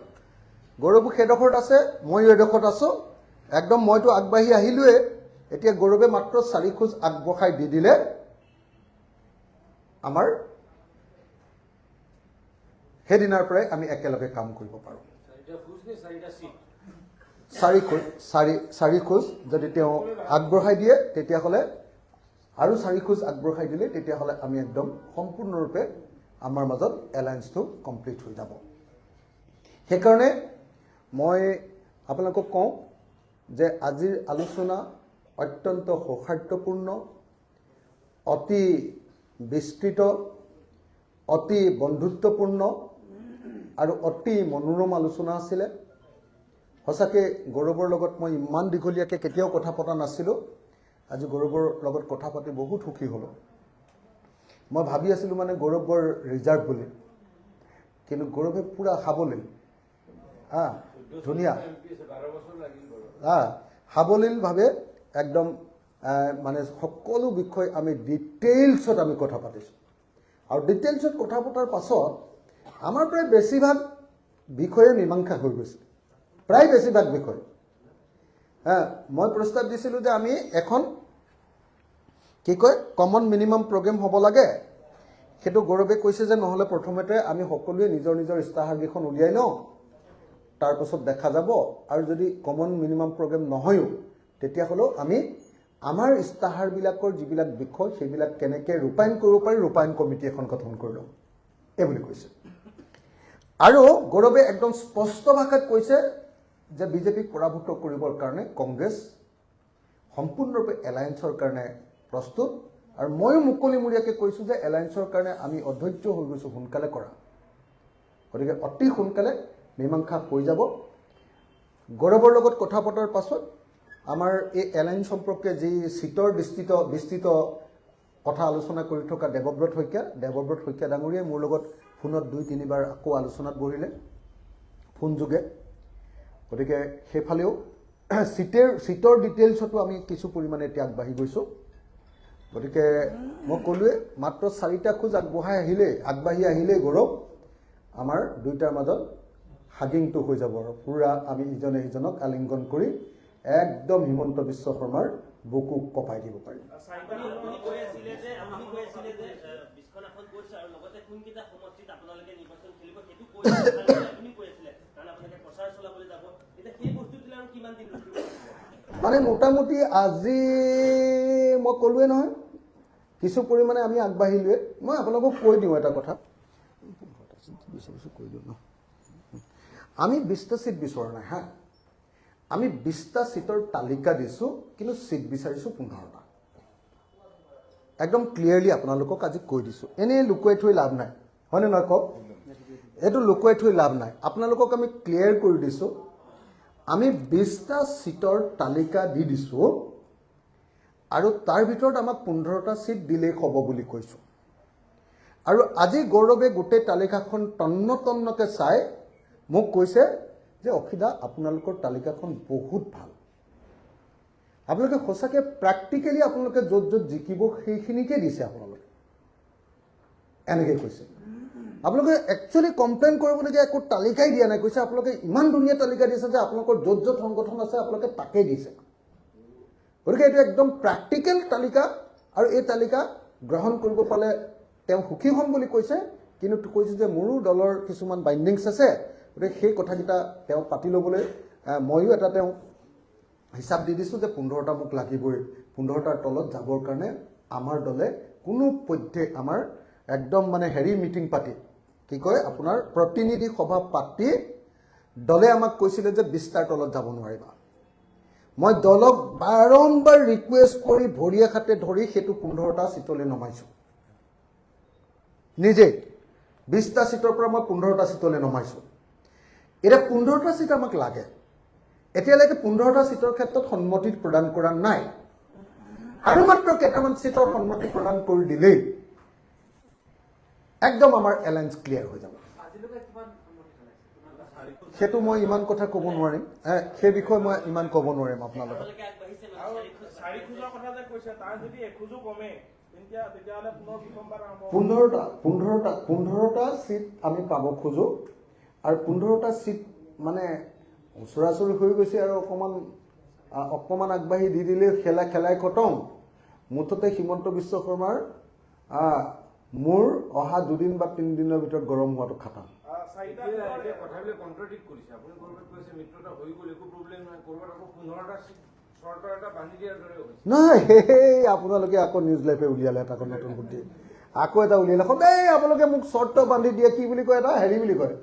গৌৰৱো সেইডোখৰত আছে, ময়ো এডোখৰত আছোঁ, একদম মইতো আগবাঢ়ি আহিলোৱে। এতিয়া গৌৰৱে মাত্ৰ 4 খোজ আগবঢ়াই দি দিলে আমাৰ সেইদিনাৰ পৰাই আমি একেলগে কাম কৰিব পাৰোঁ। 4 খোজ যদি তেওঁ আগবঢ়াই দিয়ে, তেতিয়াহ'লে আৰু 4 খোজ আগবঢ়াই দিলে তেতিয়াহ'লে আমি একদম সম্পূৰ্ণৰূপে আমাৰ মাজত এলায়েন্সটো কমপ্লিট হৈ যাব। সেইকাৰণে মই আপোনালোকক কওঁ যে আজিৰ আলোচনা অত্যন্ত সৌহাৰ্দ্যপূৰ্ণ, অতি বিস্তৃত, অতি বন্ধুত্বপূৰ্ণ আৰু অতি মনোৰম আলোচনা আছিলে। সঁচাকৈ গৌৰৱৰ লগত মই ইমান দীঘলীয়াকৈ কেতিয়াও কথা পতা নাছিলোঁ। আজি গৌৰৱৰ লগত কথা পাতি বহুত সুখী হ'লোঁ। মই ভাবি আছিলোঁ মানে গৌৰৱৰ ৰিজাৰ্ভ বুলি, কিন্তু গৌৰৱে পূৰা সাৱলীল, ধুনীয়া, সাৱলীলভাৱে একদম মানে সকলো বিষয় আমি ডিটেইলছত আমি কথা পাতিছোঁ। আৰু ডিটেইলছত কথা পতাৰ পাছত আমাৰ প্ৰায় বেছিভাগ বিষয়ে মীমাংসা হৈ গৈছে, প্ৰায় বেছিভাগ বিষয়। মই প্ৰস্তাৱ দিছিলোঁ যে আমি এখন কি কয় কমন মিনিমাম প্ৰগ্ৰেম হ'ব লাগে। সেইটো গৌৰৱে কৈছে যে নহ'লে প্ৰথমতে আমি সকলোৱে নিজৰ নিজৰ ইস্তাহাৰকেইখন উলিয়াই লওঁ, তাৰপাছত দেখা যাব। আৰু যদি কমন মিনিমাম প্ৰগ্ৰেম নহয়ও তেতিয়াহ'লেও আমি আমাৰ ইস্তাহাৰবিলাকৰ যিবিলাক বিষয় সেইবিলাক কেনেকৈ ৰূপায়ণ কৰিব পাৰি, ৰূপায়ণ কমিটি এখন গঠন কৰি লওঁ, এইবুলি কৈছে। আৰু গৌৰৱে একদম স্পষ্ট ভাষাত কৈছে যে বিজেপিক পৰাভূত কৰিবৰ কাৰণে কংগ্ৰেছ সম্পূৰ্ণৰূপে এলায়েন্সৰ কাৰণে প্ৰস্তুত। আৰু ময়ো মুকলিমূৰীয়াকৈ কৈছোঁ যে এলায়েন্সৰ কাৰণে আমি অধৈৰ্য হৈ গৈছোঁ সোনকালে কৰা, গতিকে অতি সোনকালে মীমাংসা হৈ যাব। গৌৰৱৰ লগত কথা পতাৰ পাছত আমাৰ এই এলায়েন্স সম্পৰ্কে যি চিটৰ বিস্তৃত কথা আলোচনা কৰি থকা দেৱব্ৰত শইকীয়া ডাঙৰীয়াই মোৰ লগত ফোনত 2-3 বাৰ আকৌ আলোচনাত বহিলে ফোনযোগে। গতিকে সেইফালেও চিটৰ ডিটেইলছতো আমি কিছু পৰিমাণে এতিয়া আগবাঢ়ি গৈছোঁ। গতিকে মই ক'লোৱে মাত্ৰ 4টা খোজ আগবাঢ়ি আহিলেই গৌৰৱ আমাৰ দুয়োটাৰ মাজত হাগিংটো হৈ যাব আৰু পূৰা আমি ইজনে সিজনক আলিংগন কৰি একদম হিমন্ত বিশ্ব শৰ্মাৰ বুকু কঁপাই দিব পাৰিম। মানে মোটামুটি আজি মই ক'লোৱে নহয় কিছু পৰিমাণে আমি আগবাঢ়িলোৱে। মই আপোনালোকক কৈ দিওঁ এটা কথা, কৈ দিওঁ ন, আমি 20টা চিট বিচৰা নাই হা, আমি 20টা চিটৰ তালিকা দিছোঁ, কিন্তু চিট বিচাৰিছোঁ 15টা। একদম ক্লিয়াৰলি আপোনালোকক আজি কৈ দিছোঁ, এনেই লুকুৱাই থৈ লাভ নাই, হয়নে নহয় কওক? এইটো লুকুৱাই থৈ লাভ নাই, আপোনালোকক আমি ক্লিয়াৰ কৰি দিছোঁ। আমি 20টা চিটৰ তালিকা দি দিছোঁ আৰু তাৰ ভিতৰত আমাক 15টা চিট দিলেই হ'ব বুলি কৈছোঁ। আৰু আজি গৌৰৱে গোটেই তালিকাখন তন্নতন্নকৈ চাই মোক কৈছে যে অখিদা আপোনালোকৰ তালিকাখন বহুত ভাল, আপোনালোকে সঁচাকৈ প্ৰেক্টিকেলি আপোনালোকে য'ত য'ত জিকিব সেইখিনিকে দিছে আপোনালোকে, এনেকৈ কৈছে। আপোনালোকে একচুৱেলি কমপ্লেইন কৰিবলগীয়া একো তালিকাই দিয়া নাই কৈছে আপোনালোকে ইমান ধুনীয়া তালিকা দিছে যে আপোনালোকৰ য'ত য'ত সংগঠন আছে আপোনালোকে তাকেই দিছে গতিকে এইটো একদম প্ৰেক্টিকেল তালিকা আৰু এই তালিকা গ্ৰহণ কৰিব পালে তেওঁ সুখী হ'ম বুলি কৈছে কিন্তু কৈছে যে মোৰো দলৰ কিছুমান বাইণ্ডিংছ আছে গতিকে সেই কথাকেইটা তেওঁ পাতি ল'বলৈ ময়ো এটা তেওঁ হিচাপ দি দিছোঁ যে 15টা মোক লাগিবই 15টাৰ তলত যাবৰ কাৰণে আমাৰ দলে কোনো পধ্যে আমাৰ একদম মানে হেৰি মিটিং পাতি কি কয় আপোনাৰ প্ৰতিনিধি সভা পাতি দলে আমাক কৈছিলে যে 20টাৰ তলত যাব নোৱাৰিবা মই দলক বাৰম্বাৰ ৰিকুৱেষ্ট কৰি ভৰিয়া খাতে ধৰি সেইটো 15টা সিটলৈ নমাইছোঁ নিজে 20টা সিটৰ পৰা মই 15টা সিটলৈ নমাইছোঁ এটা 15টা সিট আমাক লাগে এতিয়ালৈকে 15টা সিটৰ ক্ষেত্ৰত সন্মতি প্ৰদান কৰা নাই আৰু মাত্ৰ কেইটামান সিটৰ সন্মতি প্ৰদান কৰি দিলেই একদম আমাৰ এলায়েন্স ক্লিয়াৰ হৈ যাব সেইটো মই ইমান কথা ক'ব নোৱাৰিম সেই বিষয়ে মই ইমান ক'ব নোৱাৰিম আপোনালোকক 15টা সিট আমি পাব খোজো আৰু 15টা সিট মানে ওচৰাচৰি হৈ গৈছে আৰু অকণমান আগবাঢ়ি দি দিলে খেলাই খতম মুঠতে হিমন্ত বিশ্ব শৰ্মাৰ মোৰ অহা 2 দিন বা 3 দিনৰ ভিতৰত গৰম হোৱাটো খাটাম নহয় আপোনালোকে আকৌ নিউজ লাইভে উলিয়ালে এটা নতুন বুদ্ধি আকৌ এটা উলিয়ালে সদায় আপোনালোকে মোক চৰ্ত বান্ধি দিয়ে কি বুলি কয় এটা হেৰি বুলি কয়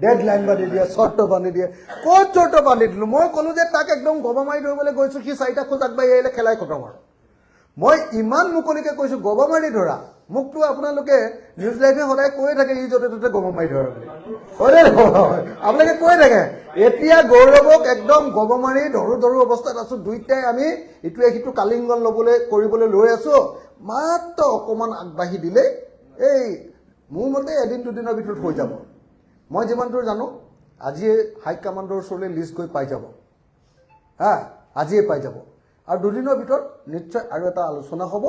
ডেডলাইন বান্ধি দিয়ে চৰ্ত বান্ধি দিয়ে ক'ত চৰ্ত বান্ধি দিলোঁ মই ক'লো যে তাক একদম গবা মাৰি ধৰিবলৈ গৈছোঁ সি 4টা খোজ আগবাঢ়ি আহিলে খেলাই খতম আৰু মই ইমান মুকলিকে কৈছোঁ গবা মাৰি ধৰা মোকতো আপোনালোকে নিউজ লাইভে সদায় কৈয়ে থাকে ই য'তে ত'তে গবা মাৰি ধৰা বুলি আপোনালোকে কৈ থাকে এতিয়া গৌৰৱক একদম গবা মাৰি ধৰো অৱস্থাত আছোঁ দুইটাই আমি ইটোৱে সিটো কালিংগন কৰিবলৈ লৈ আছোঁ মাত্ৰ অকণমান আগবাঢ়ি দিলে এই মোৰ মতে এদিন 2 দিনৰ ভিতৰত হৈ যাব মই যিমান দূৰ জানো আজিয়ে হাইকমাণ্ডৰ ওচৰলৈ লিষ্ট গৈ পাই যাব আজিয়ে পাই যাব আৰু 2 দিনৰ ভিতৰত নিশ্চয় আৰু এটা আলোচনা হ'ব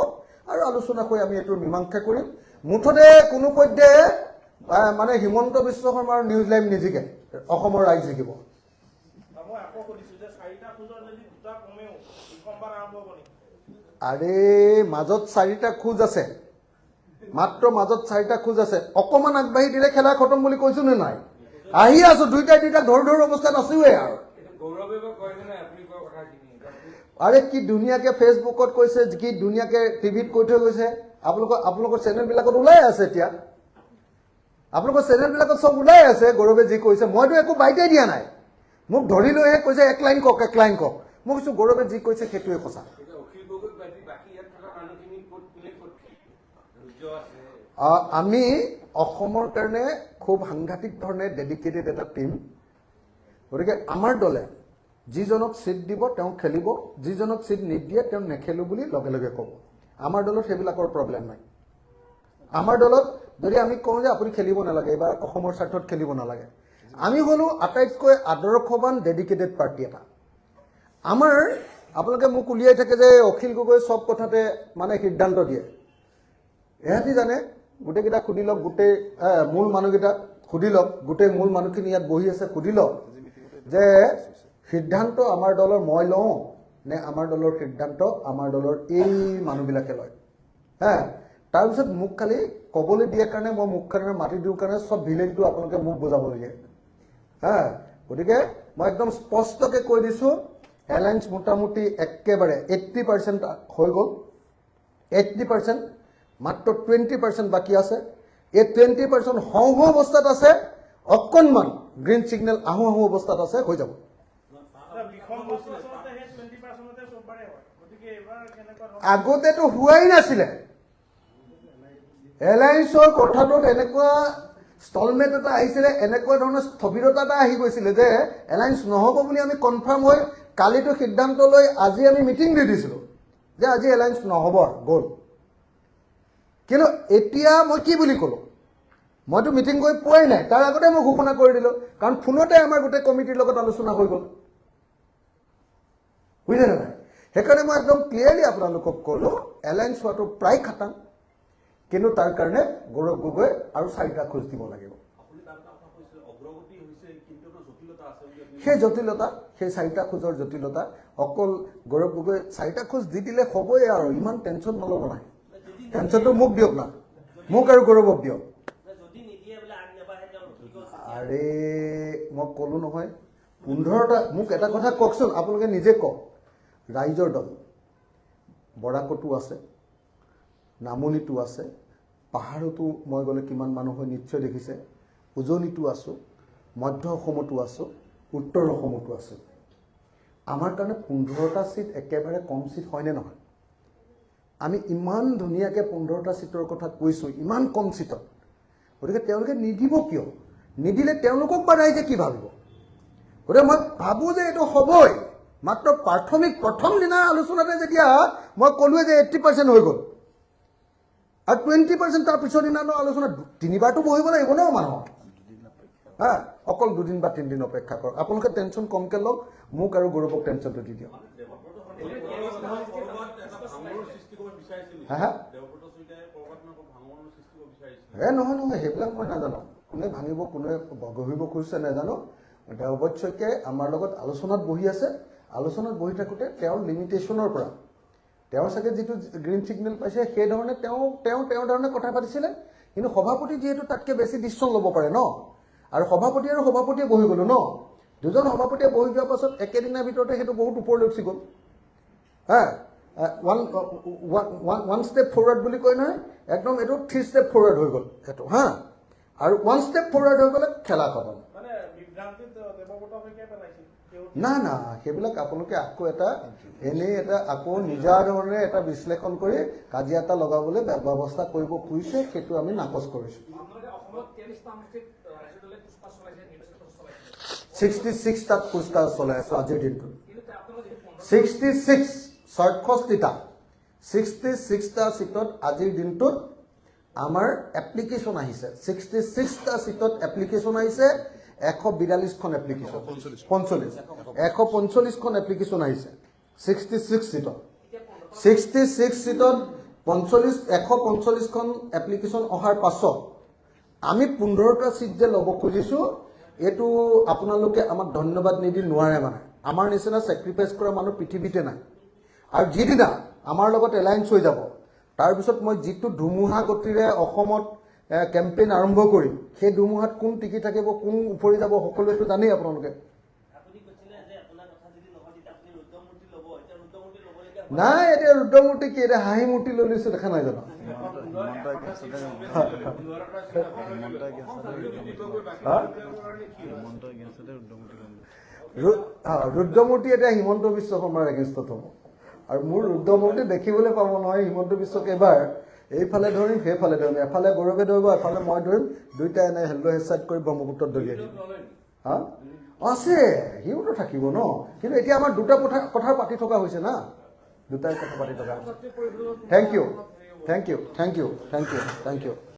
আৰু আলোচনা কৰি আমি এইটোৰ মীমাংসা কৰিম মুঠতে কোনো পধ্যে মানে হিমন্ত বিশ্ব শৰ্মাৰ নিউজ লাইভ নিজিকে অসমৰ ৰাইজ জিকিব আৰে মাজত 4টা খোজ আছে মাত্ৰ মাজত 4টা খোজ আছে অকণমান আগবাঢ়ি দিলে খেলা খতম বুলি কৈছোঁ নে নাই আহি আছোঁ দুইটা ধৰো অৱস্থাত আছোৱে আৰু আৰে কি ধুনীয়াকে ফেচবুকত কৈছে কি ধুনীয়াকে টিভিত কৈ থৈ গৈছে আপোনালোকৰ চেনেলবিলাকত ওলাই আছে এতিয়া আপোনালোকৰ চেনেলবিলাকত চব ওলাই আছে গৌৰৱে যি কৈছে মইতো একো বাইতে দিয়া নাই মোক ধৰি লৈহে কৈছে এক লাইন কওক মই কৈছোঁ গৌৰৱে যি কৈছে সেইটোৱে সঁচা আমি অসমৰ কাৰণে খুব সাংঘাতিক ধৰণে ডেডিকেটেড এটা টিম গতিকে আমাৰ দলে যিজনক সিট দিব তেওঁ খেলিব যিজনক সিট নিদিয়ে তেওঁ নেখেলো বুলি লগে লগে ক'ব আমাৰ দলত সেইবিলাকৰ প্ৰব্লেম নাই আমাৰ দলত যদি আমি কওঁ যে আপুনি খেলিব নালাগে এবাৰ অসমৰ স্বাৰ্থত খেলিব নালাগে আমি হলো আটাইতকৈ আদৰ্শৱান ডেডিকেটেড পাৰ্টি এটা আমাৰ আপোনালোকে মোক উলিয়াই থাকে যে অখিল গগৈ সব কথাতে মানে সিদ্ধান্ত দিয়ে এহাতি জানে গোটেইকেইটা সুধি লওক গোটেই মূল মানুহকেইটা সুধি লওক গোটেই মূল মানুহখিনি ইয়াত বহি আছে সুধি লওক যে সিদ্ধান্ত আমাৰ দলৰ মই লওঁ নে আমাৰ দলৰ সিদ্ধান্ত আমাৰ দলৰ এই মানুহবিলাকে লয় তাৰপিছত মোক খালি ক'বলৈ দিয়াৰ কাৰণে মই মুখখনেৰে মাতি দিওঁ কাৰণে চব ভিলেজটো আপোনালোকে মোক বুজাবলগীয়া গতিকে মই একদম স্পষ্টকৈ কৈ দিছোঁ এলায়েন্স মোটামুটি একেবাৰে 80% হৈ গ'ল 80% মাত্ৰ 20% বাকী আছে এই 20% হওঁ অৱস্থাত আছে অকণমান গ্ৰীণ ছিগনেল আহোঁ অৱস্থাত আছে হৈ যাব আগতেতো হোৱাই নাছিলে এলায়েন্সৰ কথাটোত এনেকুৱা ষ্টলমেট এটা আহিছিলে এনেকুৱা ধৰণৰ স্থবিৰতা এটা আহি গৈছিলে যে এলায়েন্স নহ'ব বুলি আমি কনফাৰ্ম হৈ কালিতো সিদ্ধান্ত লৈ আজি আমি মিটিং দি দিছিলোঁ যে আজি এলায়েন্স নহ'ব গ'ল কিন্তু এতিয়া মই কি বুলি ক'লোঁ মইতো মিটিং গৈ পোৱাই নাই তাৰ আগতে মই ঘোষণা কৰি দিলোঁ কাৰণ ফোনতে আমাৰ গোটেই কমিটিৰ লগত আলোচনা হৈ গ'ল বুজিছে নাই সেইকাৰণে মই একদম ক্লিয়াৰলি আপোনালোকক ক'লোঁ এলায়েন্স হোৱাটো প্ৰায় খাটাং কিন্তু তাৰ কাৰণে গৌৰৱ গগৈ আৰু 4টা খোজ দিব লাগিব। সেই জটিলতা, সেই 4টা খোজৰ জটিলতা অকল গৌৰৱ গগৈ 4টা খোজ দি দিলে হ'বই আৰু, ইমান টেনশ্যন নল'ব নাই। টেনশ্যনটো মোক দিয়ক না, মোক আৰু গৌৰৱক দিয়ক। আৰে মই ক'লো নহয় 15টা, মোক এটা কথা কওকচোন, আপোনালোকে নিজে কওক। ৰাইজৰ দল বৰাকতো আছে, নামনিতো আছে, পাহাৰতো মই গ'লে কিমান মানুহ হয় নিশ্চয় দেখিছে, উজনিতো আছোঁ, মধ্য অসমতো আছোঁ, উত্তৰ অসমতো আছোঁ। আমাৰ কাৰণে 15টা ছিট একেবাৰে কম ছিট হয়নে নহয়? আমি ইমান ধুনীয়াকৈ 15টা ছিটৰ কথা কৈছোঁ, ইমান কম ছিটত। গতিকে তেওঁলোকে নিদিব কিয়? নিদিলে তেওঁলোকক বা ৰাইজে কি ভাবিব? গতিকে মই ভাবোঁ যে এইটো হ'বই। মাত্ৰ প্ৰাথমিক প্ৰথম দিনাৰ আলোচনাতে যেতিয়া মই ক'লোৱে যে 80% হৈ গ'ল আৰু 20% তাৰ পিছৰ দিনাৰ আলোচনা, 3বাৰটো বহিব লাগিব ন মানুহক। হা, অকল 2 বা 3 দিন অপেক্ষা কৰক। আপোনালোকে টেনশ্যন কমকৈ লওক, মোক আৰু গৌৰৱক টেনশ্যনটো দি দিয়ক। হা হা, নহয় নহয়, সেইবিলাক মই নাজানো। কোনে ভাঙিব, কোনে গঢ়িব খুজিছে নাজানো। দেৱব্ৰত শইকীয়াই আমাৰ লগত আলোচনাত বহি আছে। আলোচনাত বহি থাকোঁতে তেওঁৰ লিমিটেশ্যনৰ পৰা তেওঁৰ চাগে যিটো গ্ৰীণ ছিগনেল পাইছে সেইধৰণে তেওঁৰ ধৰণে কথা পাতিছিলে। কিন্তু সভাপতি যিহেতু তাতকৈ বেছি ডিচিশ্যন ল'ব পাৰে ন, আৰু সভাপতিয়ে বহি গ'লো ন। 2জন সভাপতিয়ে বহি যোৱাৰ পাছত একেদিনৰ ভিতৰতে সেইটো বহুত ওপৰলৈ উঠি গ'ল। হা, ওৱান ষ্টেপ ফৰৱাৰ্ড বুলি কয় নহয়, একদম এইটো 3 ষ্টেপ ফৰৱাৰ্ড হৈ গ'ল সেইটো। হা, আৰু 1 ষ্টেপ ফৰৱাৰ্ড হৈ গ'লে খেলা খতম। না না, সেইবিলাক আপোনালোকে আকৌ এনেই আকৌ নিজা ধৰণে এটা বিশ্লেষণ কৰি কাজিয়া এটা লগাবলৈ ব্যৱস্থা কৰিব খুজিছে, সেইটো আমি নাকচ কৰিছোঁ। 66টাত খোজকাঢ় চলাই আছোঁ আজিৰ দিনটোত। 66টা ছিটত আজিৰ দিনটোত আমাৰ এপ্লিকেশ্যন আহিছে। 66টা ছিটত এপ্লিকেশ্যন আহিছে, 142খন এপ্লিকেশ্যন, 145খন এপ্লিকেশ্যন আহিছে 66 ছিটত। 66 ছিটত 145খন এপ্লিকেশ্যন অহাৰ পাছত আমি 15টা ছিট যে ল'ব খুজিছোঁ, এইটো আপোনালোকে আমাক ধন্যবাদ নিদি নোৱাৰে। মানে আমাৰ নিচিনা ছেক্ৰিফাইচ কৰা মানুহ পৃথিৱীতে নাই। আৰু যিদিনা আমাৰ লগত এলায়েন্স হৈ যাব, তাৰপিছত মই যিটো ধুমুহা গতিৰে অসমত কেম্পেইন আৰম্ভ কৰিম, সেই ধুমুহাত কোন টিকি থাকিব, কোন উপৰি যাব, সকলোৱেতো জানেই আপোনালোকে। নাই, এতিয়া ৰুদ্ৰমূৰ্তি কি, এতিয়া হাঁহি মূৰ্তি লৈ লৈছোঁ, দেখা নাই জানো? ৰুদ্ৰমূৰ্তি এতিয়া হিমন্ত বিশ্ব শৰ্মাৰ এগেইনষ্টত হ'ব। আৰু মোৰ ৰুদ্ৰমূৰ্তি দেখিবলৈ পাব নহয় হিমন্ত বিশ্বক এবাৰ। এইফালে ধৰিম, সেইফালে ধৰিম, এফালে গৌৰৱে ধৰিব, এফালে মই ধৰিম, দুইটাই এনে হেল্ল' হেডচাইড কৰি ব্ৰহ্মপুত্ৰত দলিয়াই দিম। হা, আছে, সিওতো থাকিব ন। কিন্তু এতিয়া আমাৰ দুটা কথা পাতি থকা হৈছে না, দুটাই কথা পাতি থকা হৈছে। Thank U.